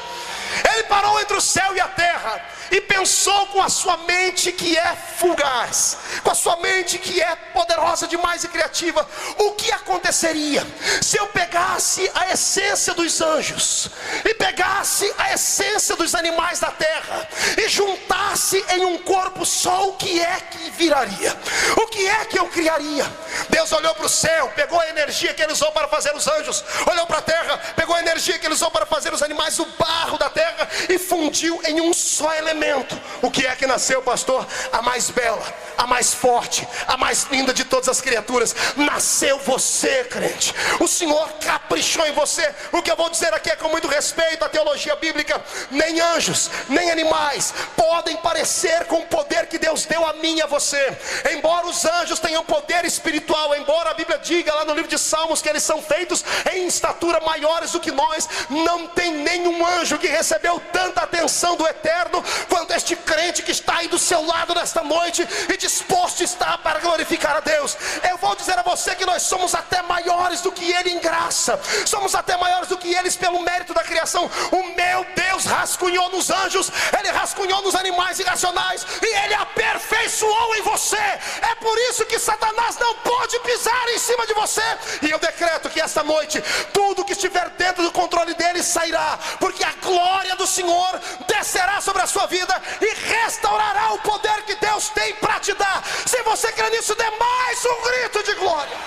Ele parou entre o céu e a terra e pensou com a sua mente que é fugaz, com a sua mente que é poderosa demais e criativa, o que aconteceria se eu pegasse a essência dos anjos, e pegasse a essência dos animais da terra, e juntasse em um corpo só? O que é que viraria? O que é que eu criaria? Deus olhou para o céu, pegou a energia que ele usou para fazer os anjos, olhou para a terra, pegou a energia que ele usou para fazer os animais, o barro da terra, e fundiu em um só elemento. O que é que nasceu, pastor? A mais bela, a mais forte, a mais linda de todas as criaturas. Nasceu você, crente. O Senhor caprichou em você. O que eu vou dizer aqui é com muito respeito à teologia bíblica: nem anjos, nem animais podem parecer com o poder que Deus deu a mim e a você. Embora os anjos tenham poder espiritual, embora a Bíblia diga lá no livro de Salmos que eles são feitos em estatura maiores do que nós, não tem nenhum anjo que recebeu tanta atenção do Eterno quanto este crente que está aí do seu lado nesta noite e disposto está para glorificar a Deus. Eu vou dizer a você que nós somos até maiores do que Ele em graça, somos até maiores do que eles pelo mérito da criação. O meu Deus rascunhou nos anjos, Ele rascunhou nos animais irracionais, e Ele aperfeiçoou em você. É por isso que Satanás não pode pisar em cima de você. E eu decreto que esta noite tudo que estiver dentro do controle dele sairá, porque a glória do Senhor descerá sobre a sua vida e restaurará o poder que Deus tem para te dar. Se você crê nisso, dê mais um grito de glória.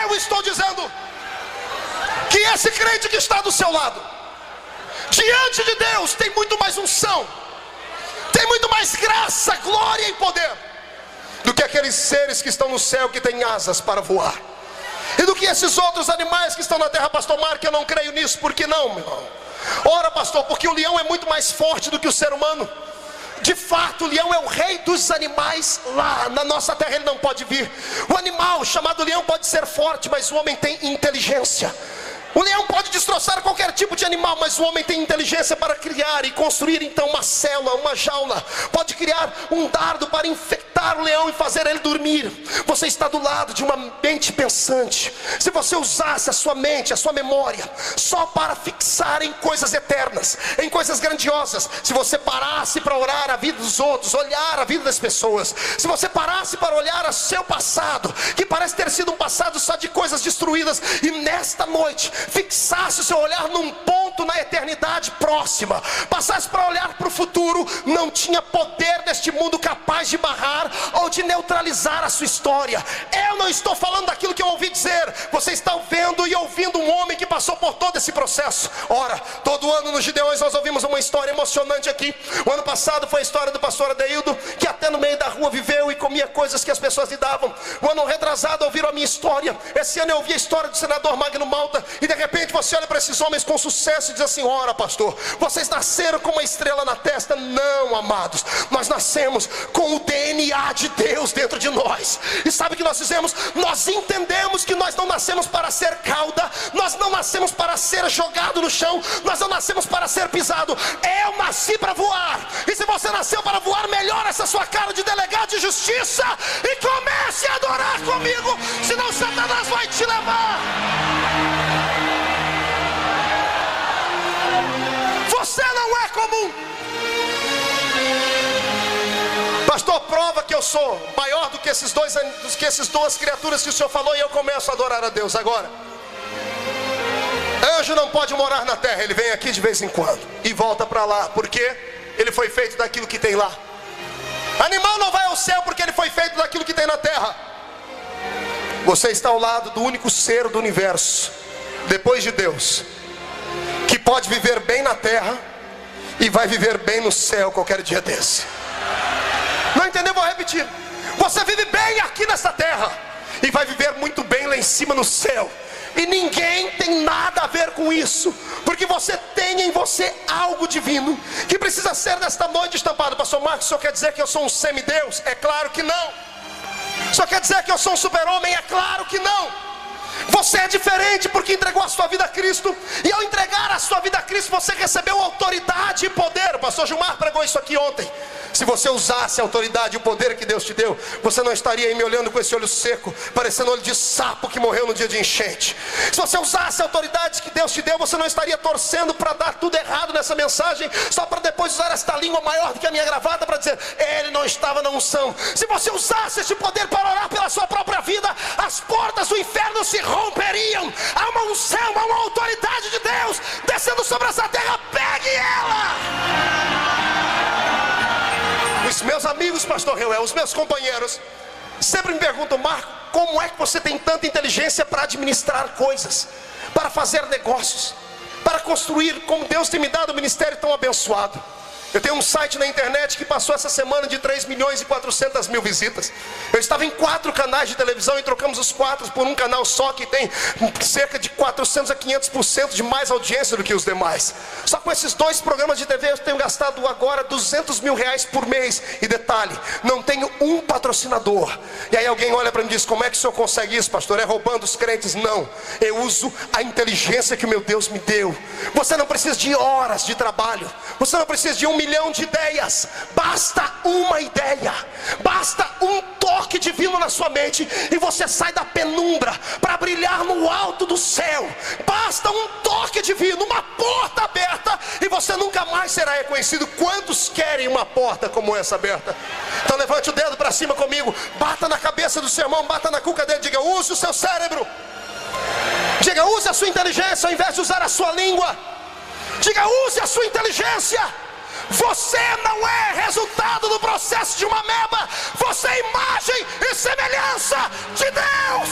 Eu estou dizendo que esse crente que está do seu lado, diante de Deus, tem muito mais unção, tem muito mais graça, glória e poder do que aqueles seres que estão no céu, que têm asas para voar, e do que esses outros animais que estão na terra. Pastor Marco, eu não creio nisso. Por que não, meu irmão? Ora, pastor, porque o leão é muito mais forte do que o ser humano. De fato, o leão é o rei dos animais. Lá na nossa terra ele não pode vir. O animal chamado leão pode ser forte, mas o homem tem inteligência. O leão pode destroçar qualquer tipo de animal, mas o homem tem inteligência para criar e construir então uma cela, uma jaula. Pode criar um dardo para infectar o leão e fazer ele dormir. Você está do lado de uma mente pensante. Se você usasse a sua mente, a sua memória, só para fixar em coisas eternas, em coisas grandiosas, se você parasse para orar a vida dos outros, olhar a vida das pessoas, se você parasse para olhar o seu passado, que parece ter sido um passado só de coisas destruídas, e nesta noite fixasse o seu olhar num ponto na eternidade próxima, passasse para olhar para o futuro, não tinha poder neste mundo capaz de barrar ou de neutralizar a sua história. Eu não estou falando daquilo que eu ouvi dizer. Você está vendo e ouvindo um homem que passou por todo esse processo. Ora, todo ano nos Gideões nós ouvimos uma história emocionante aqui. O ano passado foi a história do pastor Adeildo, que até no meio da rua viveu e comia coisas que as pessoas lhe davam. O ano retrasado ouviram a minha história. Esse ano eu ouvi a história do senador Magno Malta. E de repente você olha para esses homens com sucesso e diz assim: ora, pastor, vocês nasceram com uma estrela na testa. Não, amados, nós nascemos com o DNA de Deus dentro de nós. E sabe o que nós fizemos? Nós entendemos que nós não nascemos para ser cauda, nós não nascemos para ser jogado no chão, nós não nascemos para ser pisado. Eu nasci para voar. E se você nasceu para voar, melhora essa sua cara de delegado de justiça e comece a adorar comigo, senão Satanás vai te levar. Você não é comum. Pastor, prova que eu sou maior do que essas duas criaturas que o Senhor falou, e eu começo a adorar a Deus agora. Anjo não pode morar na terra, ele vem aqui de vez em quando e volta para lá, porque ele foi feito daquilo que tem lá. Animal não vai ao céu porque ele foi feito daquilo que tem na terra. Você está ao lado do único ser do universo, depois de Deus, que pode viver bem na terra e vai viver bem no céu qualquer dia desse. Não entendeu? Vou repetir. Você vive bem aqui nessa terra e vai viver muito bem lá em cima no céu. E ninguém tem nada a ver com isso, porque você tem em você algo divino que precisa ser nesta noite estampado. Pastor Marcos, o senhor quer dizer que eu sou um semideus? É claro que não. O senhor quer dizer que eu sou um super-homem? É claro que não. Você é diferente porque entregou a sua vida a Cristo. E ao entregar a sua vida a Cristo, você recebeu autoridade e poder. O pastor Gilmar pregou isso aqui ontem. Se você usasse a autoridade e o poder que Deus te deu, você não estaria aí me olhando com esse olho seco, parecendo olho de sapo que morreu no dia de enchente. Se você usasse a autoridade que Deus te deu, você não estaria torcendo para dar tudo errado nessa mensagem, só para depois usar esta língua maior do que a minha gravata para dizer, ele não estava na unção. Se você usasse esse poder para orar pela sua própria vida, as portas do inferno se romperiam. Há uma unção, há uma autoridade de Deus descendo sobre essa terra. Pegue ela. Os meus amigos, pastor Reuel, os meus companheiros sempre me perguntam, Marco, como é que você tem tanta inteligência para administrar coisas, para fazer negócios, para construir, como Deus tem me dado um ministério tão abençoado? Eu tenho um site na internet que passou essa semana de 3.400.000 visitas. Eu estava em 4 canais de televisão e trocamos os 4 por um canal só que tem cerca de 400 a 500% de mais audiência do que os demais. Só com esses 2 programas de TV eu tenho gastado agora R$200 mil por mês. E detalhe, não tenho um patrocinador. E aí alguém olha para mim e diz, como é que o senhor consegue isso, pastor? É roubando os crentes? Não, eu uso a inteligência que o meu Deus me deu. Você não precisa de horas de trabalho, você não precisa de 1 milhão de ideias, basta uma ideia, basta um toque divino na sua mente e você sai da penumbra para brilhar no alto do céu. Basta um toque divino, uma porta aberta e você nunca mais será reconhecido. Quantos querem uma porta como essa aberta? Então levante o dedo para cima comigo, bata na cabeça do seu irmão, bata na cuca dele, diga, use o seu cérebro, diga, use a sua inteligência ao invés de usar a sua língua, diga, use a sua inteligência. Você não é resultado do processo de uma ameba, você é imagem e semelhança de Deus.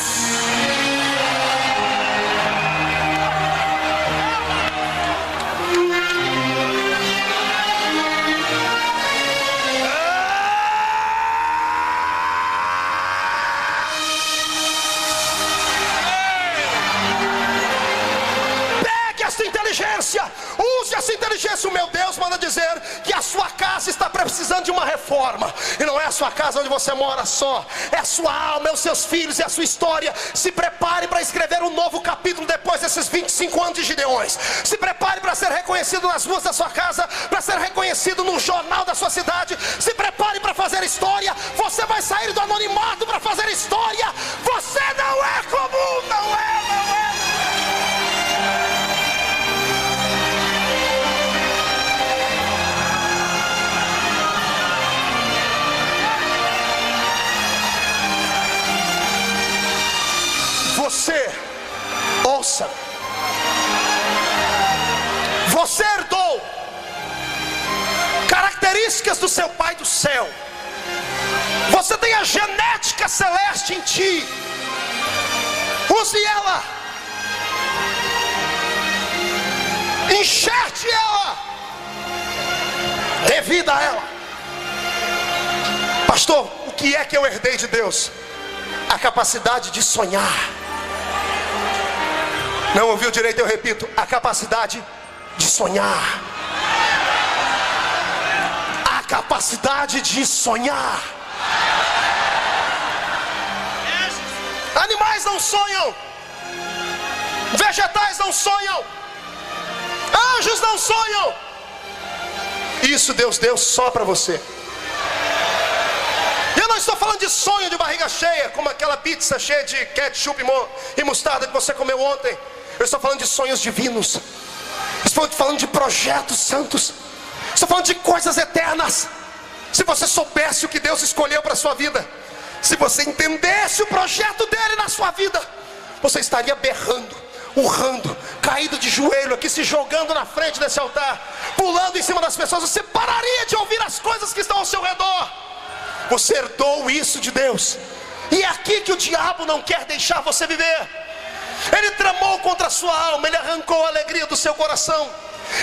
Pegue essa inteligência, use essa inteligência. O meu Deus manda dizer que a sua casa está precisando de uma reforma. E não é a sua casa onde você mora só, é a sua alma, é os seus filhos, é a sua história. Se prepare para escrever um novo capítulo depois desses 25 anos de Gideões. Se prepare para ser reconhecido nas ruas da sua casa, para ser reconhecido no jornal da sua cidade. Se prepare para fazer história. Você vai sair do anonimato para fazer história. Você não é comum, não é. Você, ouça, você herdou características do seu Pai do céu. Você tem a genética celeste em ti. Use ela, enxerte ela, dê vida a ela. Pastor, o que é que eu herdei de Deus? A capacidade de sonhar. Não ouviu direito, eu repito, a capacidade de sonhar. A capacidade de sonhar. Animais não sonham, vegetais não sonham, anjos não sonham. Isso Deus deu só para você. Eu não estou falando de sonho de barriga cheia, como aquela pizza cheia de ketchup e mostarda que você comeu ontem. Eu estou falando de sonhos divinos. Estou falando de projetos santos. Estou falando de coisas eternas. Se você soubesse o que Deus escolheu para a sua vida, se você entendesse o projeto dele na sua vida, você estaria berrando, urrando, caído de joelho aqui, se jogando na frente desse altar, pulando em cima das pessoas. Você pararia de ouvir as coisas que estão ao seu redor. Você herdou isso de Deus. E é aqui que o diabo não quer deixar você viver. Ele tramou contra a sua alma, ele arrancou a alegria do seu coração,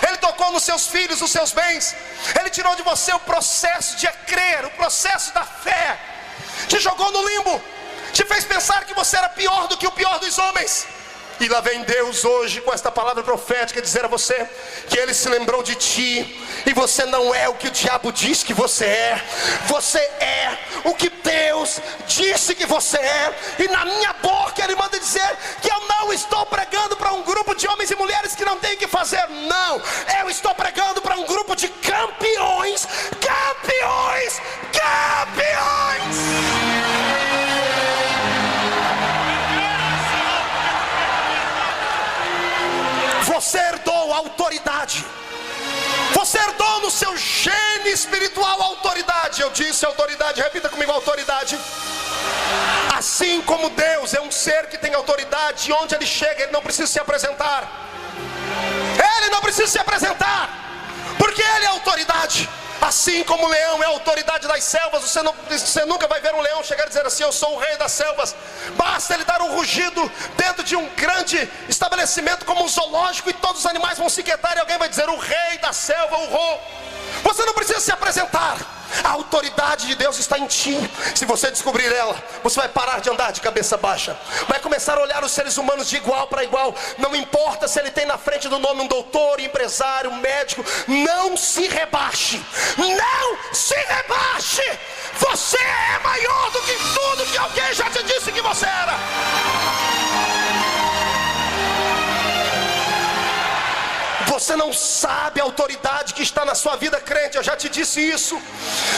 ele tocou nos seus filhos, nos seus bens, ele tirou de você o processo de crer, o processo da fé, te jogou no limbo, te fez pensar que você era pior do que o pior dos homens. E lá vem Deus hoje com esta palavra profética dizer a você que Ele se lembrou de ti, e você não é o que o diabo diz que você é. Você é o que Deus disse que você é. E na minha boca Ele manda dizer que eu não estou pregando para um grupo de homens e mulheres que não tem o que fazer. Não, eu estou pregando para um grupo de campeões. Campeões, campeões. Você herdou autoridade. Você herdou no seu gene espiritual autoridade. Eu disse autoridade, repita comigo: autoridade. Assim como Deus é um ser que tem autoridade, onde Ele chega Ele não precisa se apresentar. Ele não precisa se apresentar, porque Ele é autoridade. Assim como o leão é a autoridade das selvas, você nunca vai ver um leão chegar e dizer assim: eu sou o rei das selvas. Basta ele dar um rugido dentro de um grande estabelecimento como um zoológico, e todos os animais vão se quietar, e alguém vai dizer: o rei da selva, o Rô. Você não precisa se apresentar. A autoridade de Deus está em ti. Se você descobrir ela, você vai parar de andar de cabeça baixa, vai começar a olhar os seres humanos de igual para igual. Não importa se ele tem na frente do nome um doutor, empresário, médico. Não se rebaixe. Não se rebaixe. Você é maior do que tudo que alguém já te disse que você era. Você não sabe a autoridade que está na sua vida, crente. Eu já te disse isso.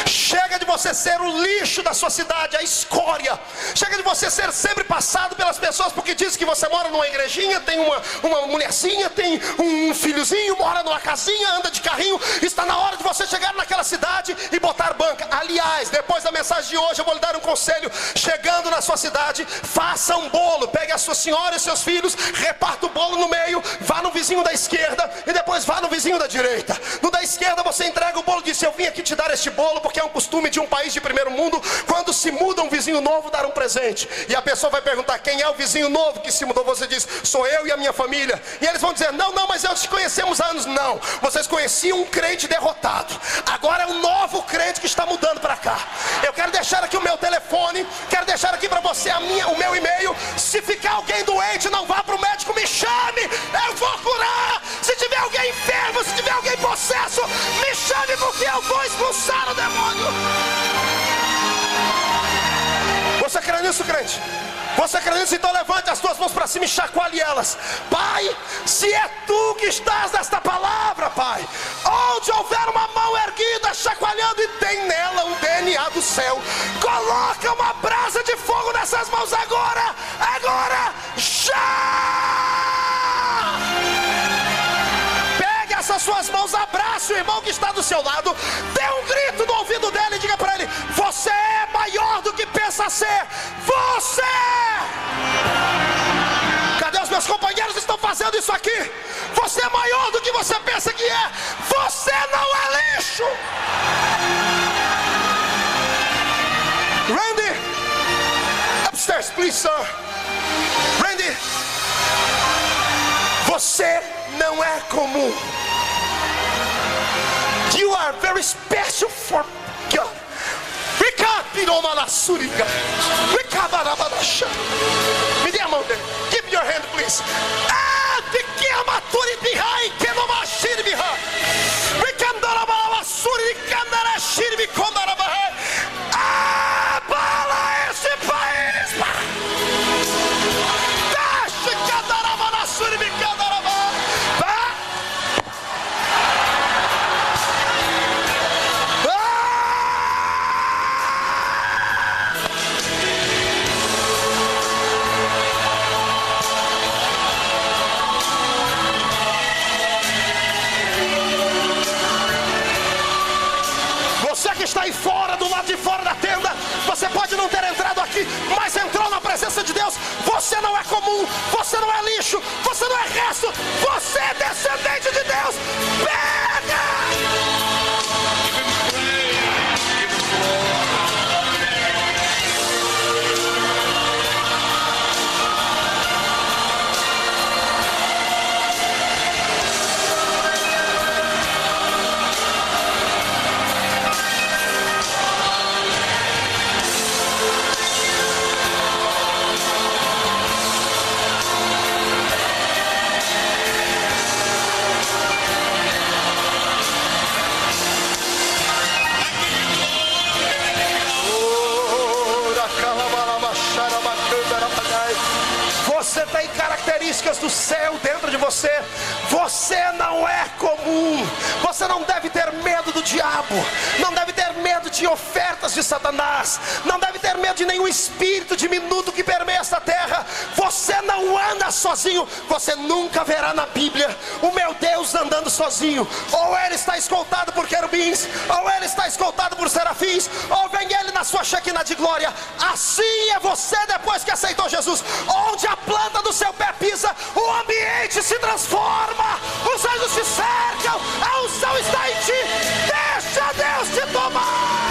Chega de você ser o lixo da sua cidade, a escória. Chega de você ser sempre passado pelas pessoas porque diz que você mora numa igrejinha, tem uma mulherzinha, tem um filhozinho, mora numa casinha, anda de carrinho. Está na hora de você chegar naquela cidade e botar banca. Aliás, depois da mensagem de hoje eu vou lhe dar um conselho. Chegando na sua cidade, faça um bolo. Pegue a sua senhora e seus filhos, reparta o bolo no meio, vá no vizinho da esquerda e depois vá no vizinho da direita. No da esquerda você entrega o bolo e diz: eu vim aqui te dar este bolo porque é um costume de um país de primeiro mundo, quando se muda um vizinho novo, dar um presente. E a pessoa vai perguntar: quem é o vizinho novo que se mudou? Você diz: sou eu e a minha família. E eles vão dizer: não, mas nós te conhecemos há anos. Não, vocês conheciam um crente derrotado, agora é um novo crente que está mudando para cá. Eu quero deixar aqui o meu telefone, quero deixar aqui para você o meu e-mail. Se ficar alguém doente, não vá para o médico, me chame, eu vou curar. Se tiver alguém enfermo, se tiver alguém possesso, me chame, porque eu vou expulsar o demônio. Você crê nisso, crente? Você crê nisso? Então levante as tuas mãos para cima e chacoalhe elas. Pai, se é tu que estás nesta palavra, Pai, onde houver uma mão erguida chacoalhando e tem nela um DNA do céu, coloca uma brasa de fogo nessas mãos agora, já! Essas suas mãos, abrace o irmão que está do seu lado, dê um grito no ouvido dele e diga para ele: você é maior do que pensa ser. Você! Cadê os meus companheiros que estão fazendo isso aqui? Você é maior do que você pensa que é. Você não é lixo. Randy, upstairs please, sir. Randy, você não é comum. You are very special for God. Me dê a mão dele. Give me your hand, please. Abala esse país. Está aí fora, do lado de fora da tenda. Você pode não ter entrado aqui, mas entrou na presença de Deus. Você não é comum, você não é lixo, você não é resto, você é descendente de Deus. Pega! Você tem características do céu dentro de você. Você não é comum. Você não deve ter medo do diabo. Não deve ter medo de ofertas de Satanás. Não deve ter medo de nenhum espírito diminuto que permeia esta terra. Você não anda sozinho. Você nunca verá na Bíblia o meu Deus andando sozinho. Ou ele está escoltado por querubins, ou ele está escoltado por serafins, ou vem ele na sua Shekinah de glória. Assim é você depois que aceitou Jesus. Onde a planta do seu pé pisa, o ambiente se transforma, os anjos se cercam, a unção está em ti. Deixa Deus te tomar.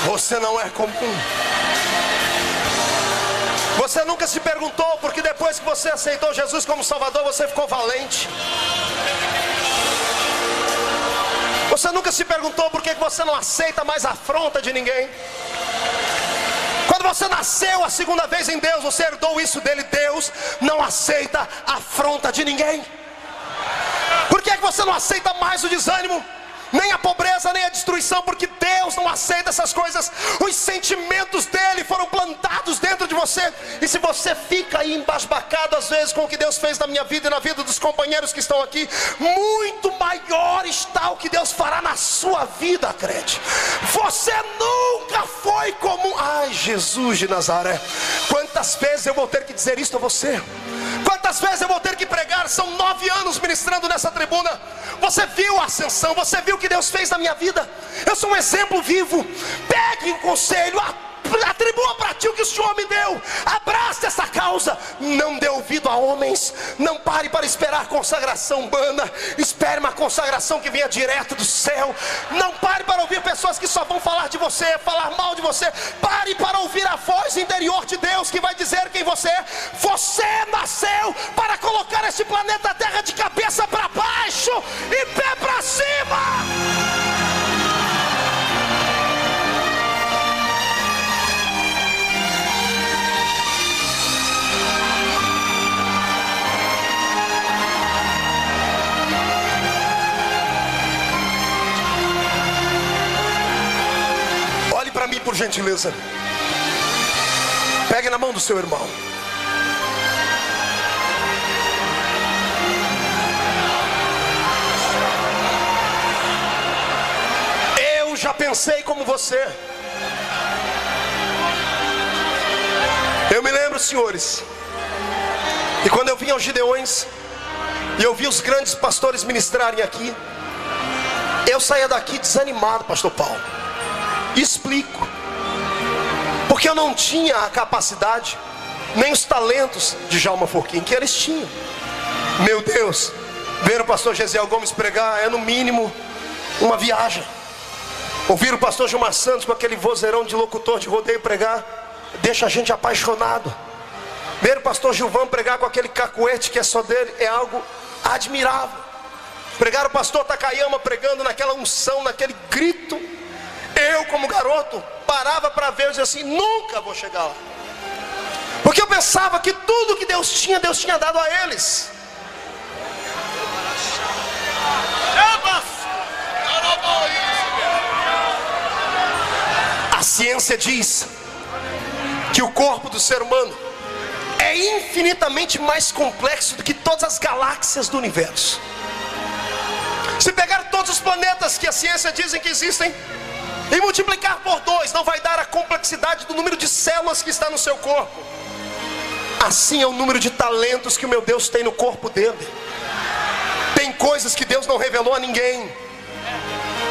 Você não é comum. Você nunca se perguntou porque depois que você aceitou Jesus como Salvador, você ficou valente. Você nunca se perguntou por que você não aceita mais a afronta de ninguém. Quando você nasceu a segunda vez em Deus, você herdou isso dele. Deus não aceita a afronta de ninguém. Por que você não aceita mais o desânimo? Nem a pobreza, nem a destruição, porque Deus não aceita essas coisas. Os sentimentos dele foram plantados dentro de você. E se você fica aí embasbacado às vezes com o que Deus fez na minha vida e na vida dos companheiros que estão aqui, muito maior está o que Deus fará na sua vida, crente. Você nunca foi comum. Ai, Jesus de Nazaré, quantas vezes eu vou ter que dizer isso a você? Quantas vezes eu vou ter que pregar? São 9 anos ministrando nessa tribuna. Você viu a ascensão, você viu o que Deus fez na minha vida. Eu sou um exemplo vivo. Pegue um conselho, atribua para ti o que o Senhor me deu. Abrace essa causa. Não dê ouvido a homens. Não pare para esperar consagração humana. Espere uma consagração que venha direto do céu. Não pare para ouvir pessoas que só vão falar de você, falar mal de você. Pare para ouvir a voz interior de Deus que vai dizer quem você é. Você nasceu para colocar este planeta Terra de cabeça para baixo e pé para cima. Para mim, por gentileza. Pegue na mão do seu irmão. Eu já pensei como você. Eu me lembro, senhores, e quando eu vim aos Gideões e eu vi os grandes pastores ministrarem aqui, eu saía daqui desanimado, pastor Paulo. Explico. Porque eu não tinha a capacidade, nem os talentos de Djalma Forquim, que eles tinham. Meu Deus, ver o pastor Gesiel Gomes pregar é no mínimo uma viagem. Ouvir o pastor Gilmar Santos com aquele vozeirão de locutor de rodeio pregar, deixa a gente apaixonado. Ver o pastor Gilvão pregar com aquele cacuete que é só dele, é algo admirável. Pregar o pastor Takayama pregando naquela unção, naquele grito. Eu, como garoto, parava para ver e dizia assim: nunca vou chegar lá. Porque eu pensava que tudo que Deus tinha dado a eles. A ciência diz que o corpo do ser humano é infinitamente mais complexo do que todas as galáxias do universo. Se pegar todos os planetas que a ciência dizem que existem e multiplicar por 2, não vai dar a complexidade do número de células que está no seu corpo. Assim é o número de talentos que o meu Deus tem no corpo dele. Tem coisas que Deus não revelou a ninguém,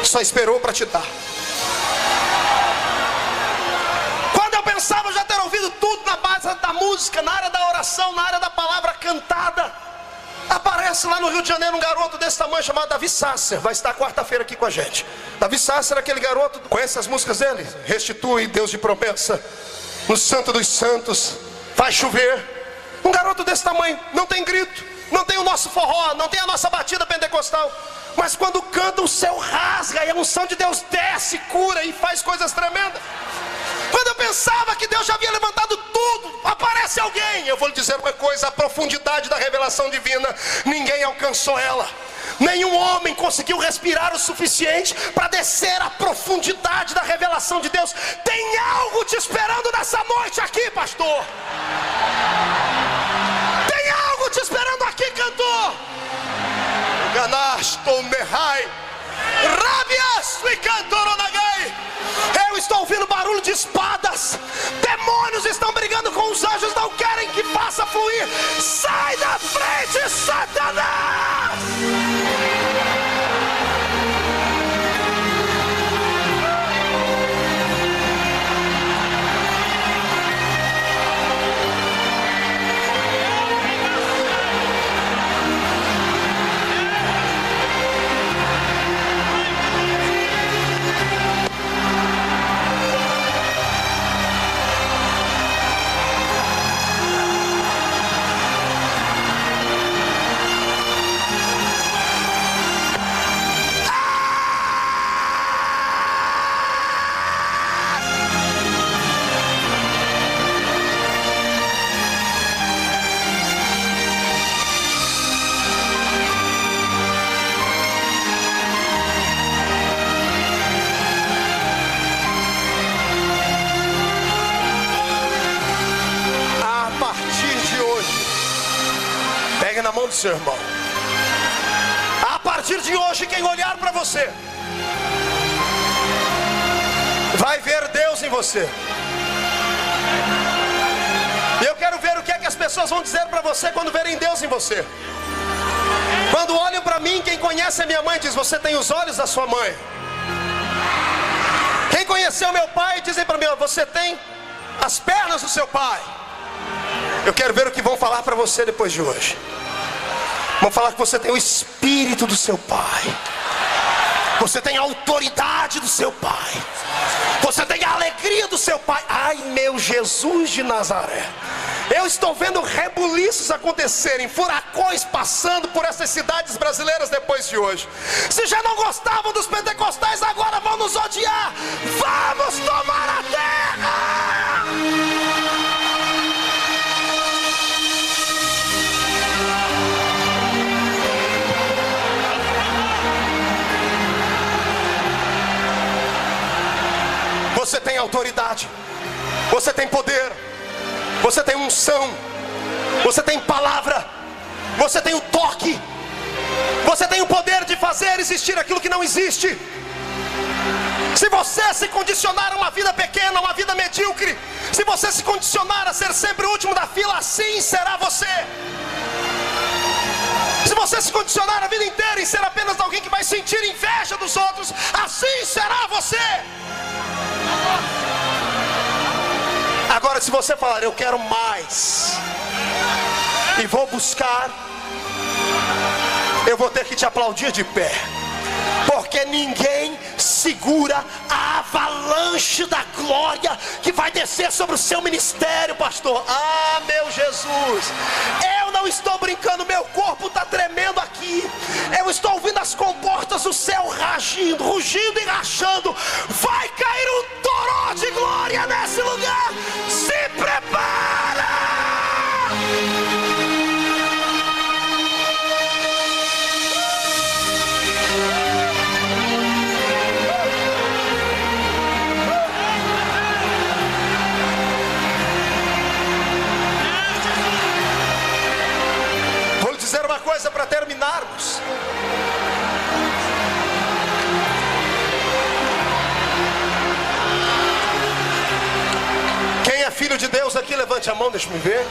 só esperou para te dar. Quando eu pensava já ter ouvido tudo na base da música, na área da oração, na área da palavra cantada, aparece Aparece lá no Rio de Janeiro um garoto desse tamanho chamado Davi Sasser. Vai estar quarta-feira aqui com a gente. Davi Sasser é aquele garoto, conhece as músicas dele? Restitui, Deus de promessa, no Santo dos Santos, faz chover. Um garoto desse tamanho, não tem grito, não tem o nosso forró, não tem a nossa batida pentecostal. Mas quando canta, o céu rasga e a unção de Deus desce, cura e faz coisas tremendas. Quando eu pensava que Deus já havia levantado tudo, aparece alguém. Eu vou lhe dizer uma coisa: a profundidade da revelação divina, ninguém alcançou ela. Nenhum homem conseguiu respirar o suficiente para descer a profundidade da revelação de Deus. Tem algo te esperando nessa noite aqui, pastor. Tem algo te esperando aqui, cantor. Ganaston Nehai Rabias e Cantoronagai. Eu estou ouvindo barulho de espadas. Demônios estão brigando com os anjos, não querem que faça fluir. Sai da frente, Satanás! Na mão do seu irmão. A partir de hoje, quem olhar para você vai ver Deus em você. E eu quero ver o que é que as pessoas vão dizer para você quando verem Deus em você. Quando olham para mim, quem conhece a minha mãe diz: você tem os olhos da sua mãe. Quem conheceu meu pai dizem para mim: você tem as pernas do seu pai. Eu quero ver o que vão falar para você depois de hoje. Vão falar que você tem o espírito do seu pai. Você tem a autoridade do seu pai. Você tem a alegria do seu pai. Ai, meu Jesus de Nazaré. Eu estou vendo rebuliços acontecerem, furacões passando por essas cidades brasileiras depois de hoje. Se já não gostavam dos pentecostais, agora vão nos odiar. Vamos tomar a terra! Você tem autoridade, você tem poder, você tem unção, você tem palavra, você tem o toque, você tem o poder de fazer existir aquilo que não existe. Se você se condicionar a uma vida pequena, uma vida medíocre, se você se condicionar a ser sempre o último da fila, assim será você. Se você se condicionar a vida inteira em ser apenas alguém que vai sentir inveja dos outros, assim será você. Agora, se você falar: eu quero mais e vou buscar, eu vou ter que te aplaudir de pé, porque ninguém segura a avalanche da glória que vai descer sobre o seu ministério, pastor. Ah, meu Jesus, eu não estou brincando, meu corpo está tremendo aqui. Eu estou ouvindo as comportas do céu ragindo, rugindo e rachando. Vai cair um toró de glória nesse lugar. Se prepara! Vou lhe dizer uma coisa para terminarmos. Quem é filho de Deus aqui, levante a mão, deixa me ver.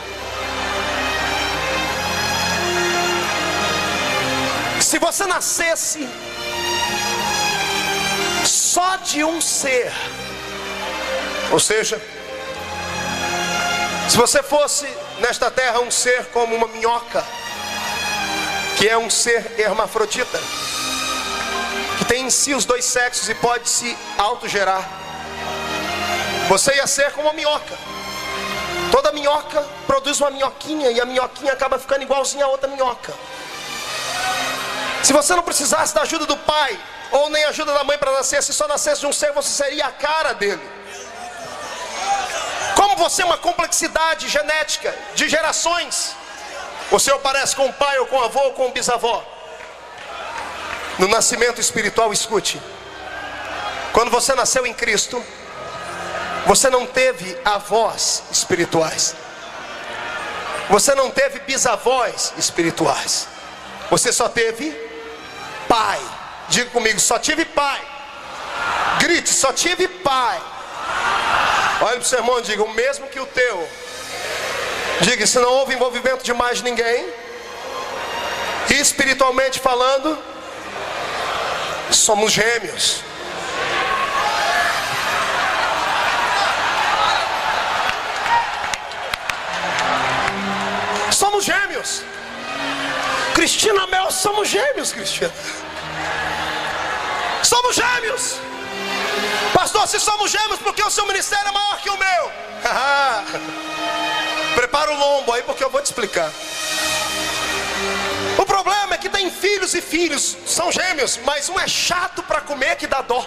Se você nascesse só de um ser, ou seja, se você fosse nesta terra um ser como uma minhoca, que é um ser hermafrodita, que tem em si os dois sexos e pode se autogerar. Você ia ser como uma minhoca. Toda minhoca produz uma minhoquinha e a minhoquinha acaba ficando igualzinha a outra minhoca. Se você não precisasse da ajuda do pai ou nem ajuda da mãe para nascer, se só nascesse de um ser, você seria a cara dele. Como você é uma complexidade genética de gerações, o seu parece com o pai, ou com o avô, ou com o bisavó. No nascimento espiritual, escute. Quando você nasceu em Cristo, você não teve avós espirituais. Você não teve bisavós espirituais. Você só teve pai. Diga comigo, só tive pai. Grite, só tive pai. Olha para o seu irmão e diga, o mesmo que o teu. Diga, se não houve envolvimento de mais ninguém, espiritualmente falando, somos gêmeos. Somos gêmeos. Cristina Mel, somos gêmeos, Cristina. Somos gêmeos. Pastor, se somos gêmeos, porque o seu ministério é maior que o meu. Prepara o lombo aí, porque eu vou te explicar. O problema é que tem filhos e filhos, são gêmeos, mas um é chato para comer que dá dó.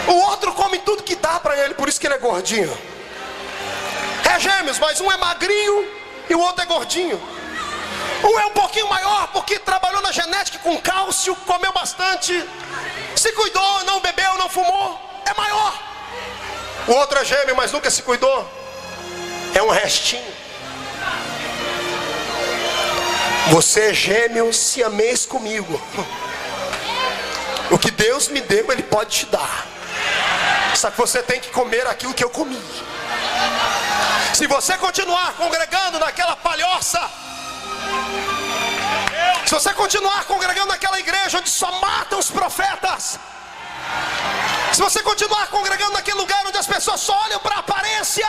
O outro come tudo que dá para ele, por isso que ele é gordinho. É gêmeos, mas um é magrinho e o outro é gordinho. Um é um pouquinho maior porque trabalhou na genética com cálcio, comeu bastante, se cuidou, não bebeu, não fumou, é maior. O outro é gêmeo, mas nunca se cuidou, é um restinho. Você é gêmeo siamês comigo. O que Deus me deu, Ele pode te dar. Só que você tem que comer aquilo que eu comi. Se você continuar congregando naquela palhoça, se você continuar congregando naquela igreja onde só matam os profetas, se você continuar congregando naquele lugar onde as pessoas só olham para a aparência,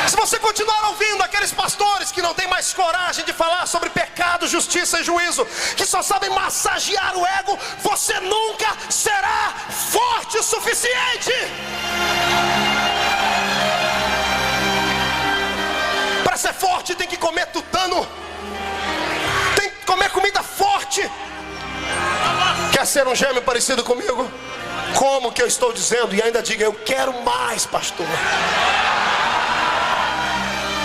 se você continuar ouvindo aqueles pastores que não têm mais coragem de falar sobre pecado, justiça e juízo, que só sabem massagear o ego, você nunca será forte o suficiente. Para ser forte tem que comer tutano, tem que comer comida forte. Quer ser um gêmeo parecido comigo? Como que eu estou dizendo e ainda diga, eu quero mais, pastor.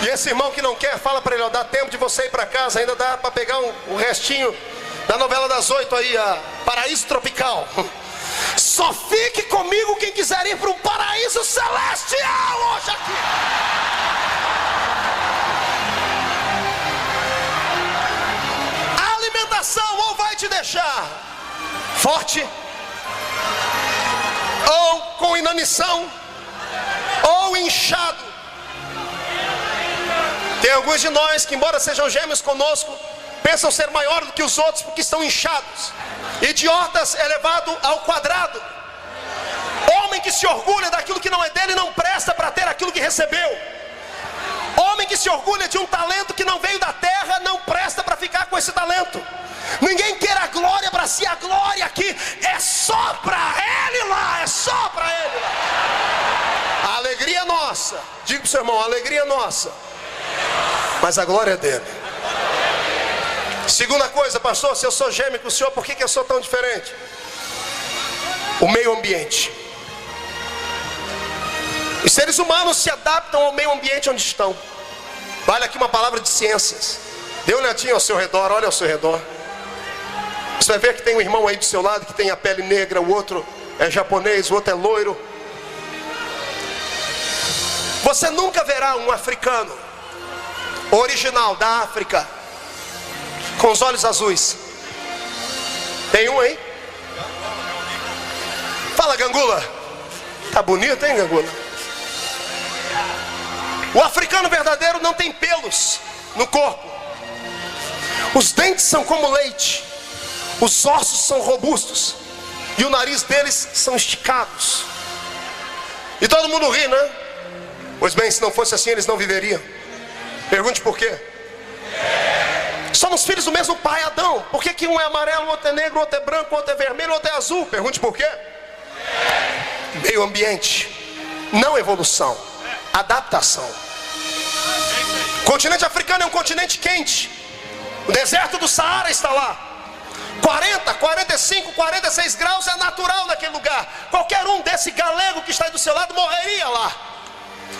E esse irmão que não quer, fala para ele, ó, dá tempo de você ir para casa, ainda dá para pegar o restinho da novela das 8 aí, a Paraíso Tropical. Só fique comigo quem quiser ir para um paraíso celestial hoje aqui. A alimentação ou vai te deixar forte, ou com inanição, ou inchado. Tem alguns de nós que, embora sejam gêmeos conosco, pensam ser maior do que os outros porque estão inchados. Idiotas elevado ao quadrado. Homem que se orgulha daquilo que não é dele não presta para ter aquilo que recebeu. Homem que se orgulha de um talento que não veio da terra não presta para ficar com esse talento. Ninguém quer a glória para si, a glória aqui é só para ele lá, é só para ele lá. A alegria é nossa, diga para o seu irmão, a alegria é nossa, mas a glória é dele. Segunda coisa, pastor, se eu sou gêmeo com o senhor, por que eu sou tão diferente? O meio ambiente. Os seres humanos se adaptam ao meio ambiente onde estão. Vale aqui uma palavra de ciências. Dê uma olhadinha ao seu redor, olha ao seu redor. Você vai ver que tem um irmão aí do seu lado que tem a pele negra, o outro é japonês, o outro é loiro. Você nunca verá um africano original da África com os olhos azuis. Tem um aí? Fala, Gangula. Tá bonito, hein, Gangula? O africano verdadeiro não tem pelos no corpo. Os dentes são como leite. Os ossos são robustos. E o nariz deles são esticados. E todo mundo ri, né? Pois bem, se não fosse assim, eles não viveriam. Pergunte por quê? Somos filhos do mesmo pai, Adão. Por que um é amarelo, o outro é negro, o outro é branco, o outro é vermelho, o outro é azul? Pergunte por quê? Meio ambiente, não evolução, adaptação. O continente africano é um continente quente. O deserto do Saara está lá. 40, 45, 46 graus é natural naquele lugar. Qualquer um desse galego que está aí do seu lado morreria lá.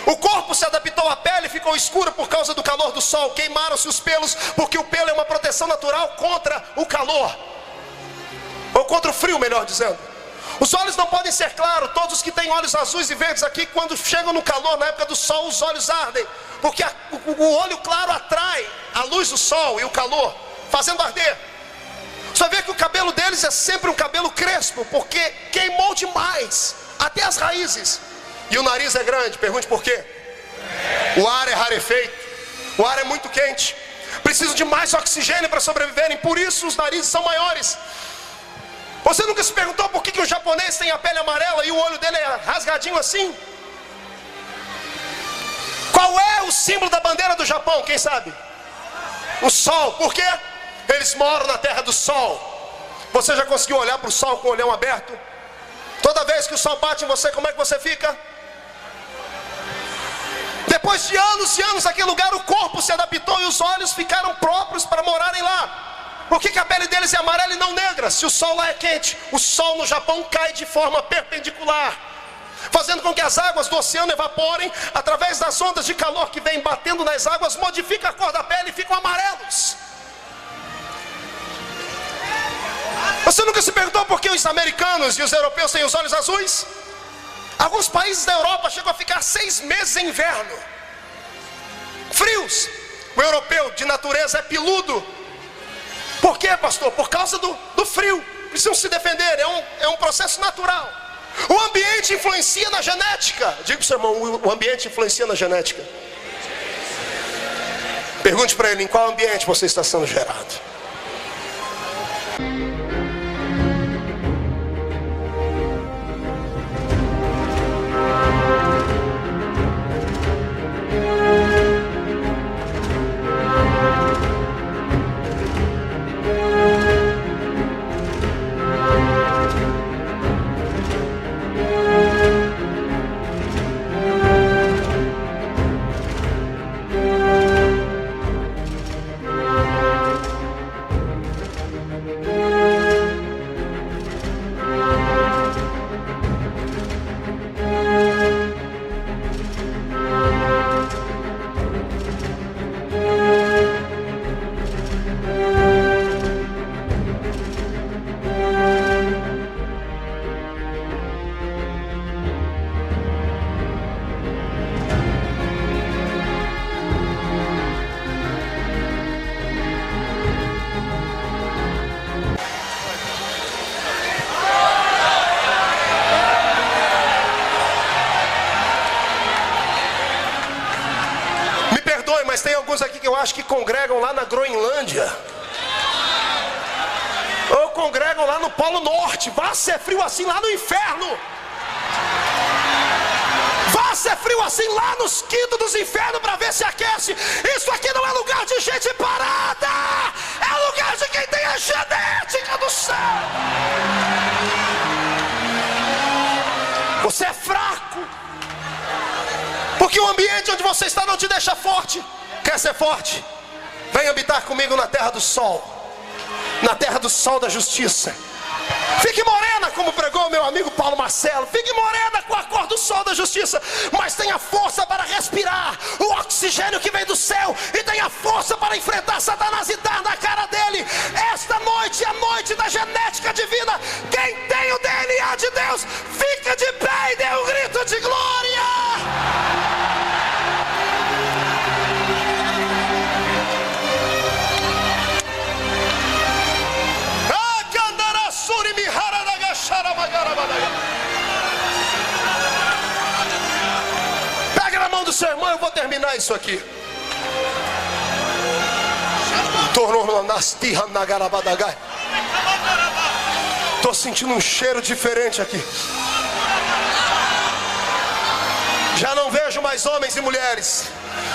O corpo se adaptou à pele, ficou escuro por causa do calor do sol. Queimaram-se os pelos, porque o pelo é uma proteção natural contra o calor, ou contra o frio, melhor dizendo. Os olhos não podem ser claros. Todos os que têm olhos azuis e verdes aqui, quando chegam no calor, na época do sol, os olhos ardem, porque o olho claro atrai a luz do sol e o calor, fazendo arder. Só vê que o cabelo deles é sempre um cabelo crespo, porque queimou demais, até as raízes. E o nariz é grande. Pergunte por quê? O ar é rarefeito, o ar é muito quente, precisam de mais oxigênio para sobreviverem, por isso os narizes são maiores. Você nunca se perguntou por que o japonês tem a pele amarela e o olho dele é rasgadinho assim? Qual é o símbolo da bandeira do Japão? Quem sabe? O sol. Por quê? Eles moram na terra do sol. Você já conseguiu olhar para o sol com o olhão aberto? Toda vez que o sol bate em você, como é que você fica? Depois de anos e anos naquele lugar, o corpo se adaptou e os olhos ficaram próprios para morarem lá. Por que a pele deles é amarela e não negra? Se o sol lá é quente, o sol no Japão cai de forma perpendicular, fazendo com que as águas do oceano evaporem. Através das ondas de calor que vem batendo nas águas, modifica a cor da pele e ficam amarelos. Você nunca se perguntou por que os americanos e os europeus têm os olhos azuis? Alguns países da Europa chegam a ficar 6 meses em inverno, frios. O europeu de natureza é peludo. Por quê, pastor? Por causa do frio. Precisam se defender, é um processo natural. O ambiente influencia na genética. Diga para o seu irmão, o ambiente influencia na genética. Pergunte para ele, em qual ambiente você está sendo gerado? Mas tem alguns aqui que eu acho que congregam lá na Groenlândia, ou congregam lá no Polo Norte. Vá ser frio assim lá no inferno. Vá ser frio assim lá nos quintos dos infernos para ver se aquece. Isso aqui não é lugar de gente parada, é lugar de quem tem a genética do céu. Você é fraco, porque o ambiente onde você está não te deixa forte. Quer ser forte? Vem habitar comigo na terra do sol, na terra do sol da justiça. Fique morena, como pregou meu amigo Paulo Marcelo. Fique morena com a cor do sol da justiça, mas tenha força para respirar o oxigênio que vem do céu, e tenha força para enfrentar Satanás e dar na cara dele. Esta noite é a noite da genética divina. Quem tem o DNA de Deus, fica de pé e dê um grito de glória. Pega na mão do seu irmão, eu vou terminar isso aqui. Estou sentindo um cheiro diferente aqui. Já não vejo mais homens e mulheres.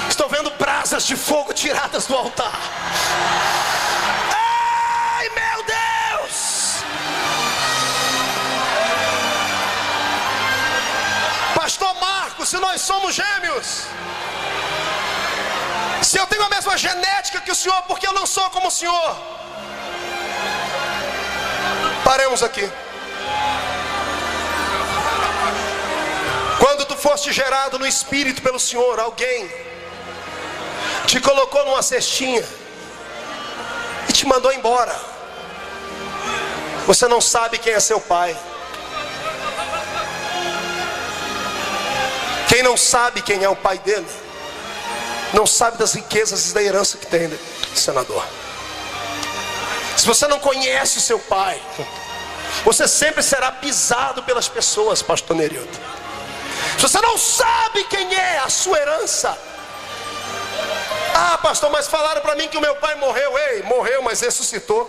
Estou vendo brasas de fogo tiradas do altar. nós somos gêmeos? Se eu tenho a mesma genética que o Senhor, por que eu não sou como o Senhor? Paremos aqui. Quando tu foste gerado no Espírito pelo Senhor, alguém te colocou numa cestinha e te mandou embora. Você não sabe quem é seu pai. Quem não sabe quem é o pai dele, não sabe das riquezas e da herança que tem, senador. Se você não conhece o seu pai, você sempre será pisado pelas pessoas, pastor Nerildo. Se você não sabe quem é a sua herança, ah, pastor, mas falaram para mim que o meu pai morreu. Ei, morreu, mas ressuscitou.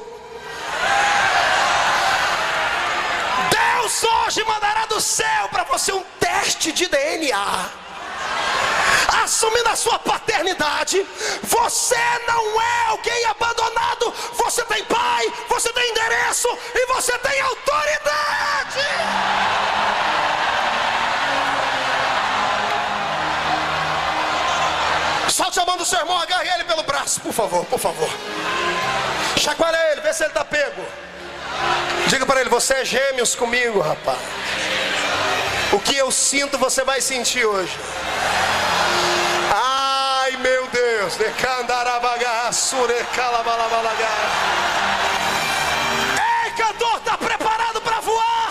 Deus hoje mandará do céu para você um teste de DNA, assumindo a sua paternidade. Você não é alguém abandonado. Você tem pai, você tem endereço e você tem autoridade. Solte a mão do seu irmão, agarre ele pelo braço, por favor, por favor. Chacoalha ele, vê se ele está pego. Diga para ele: você é gêmeos comigo, rapaz. O que eu sinto, você vai sentir hoje. Ai, meu Deus. Ei, cantor, está preparado para voar?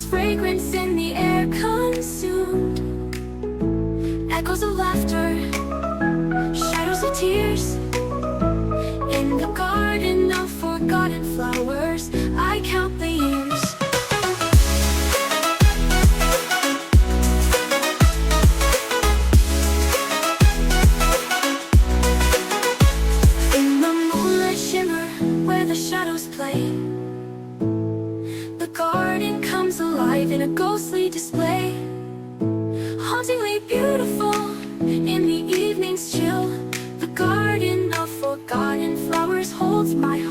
Fragrance in the air consumed, echoes of laughter, shadows of tears. In the garden of forgotten flowers, I count the years. In the moonlight shimmer where the shadows play, the garden comes alive in a ghostly display. Hauntingly beautiful in the evening's chill, the garden of forgotten flowers holds my heart.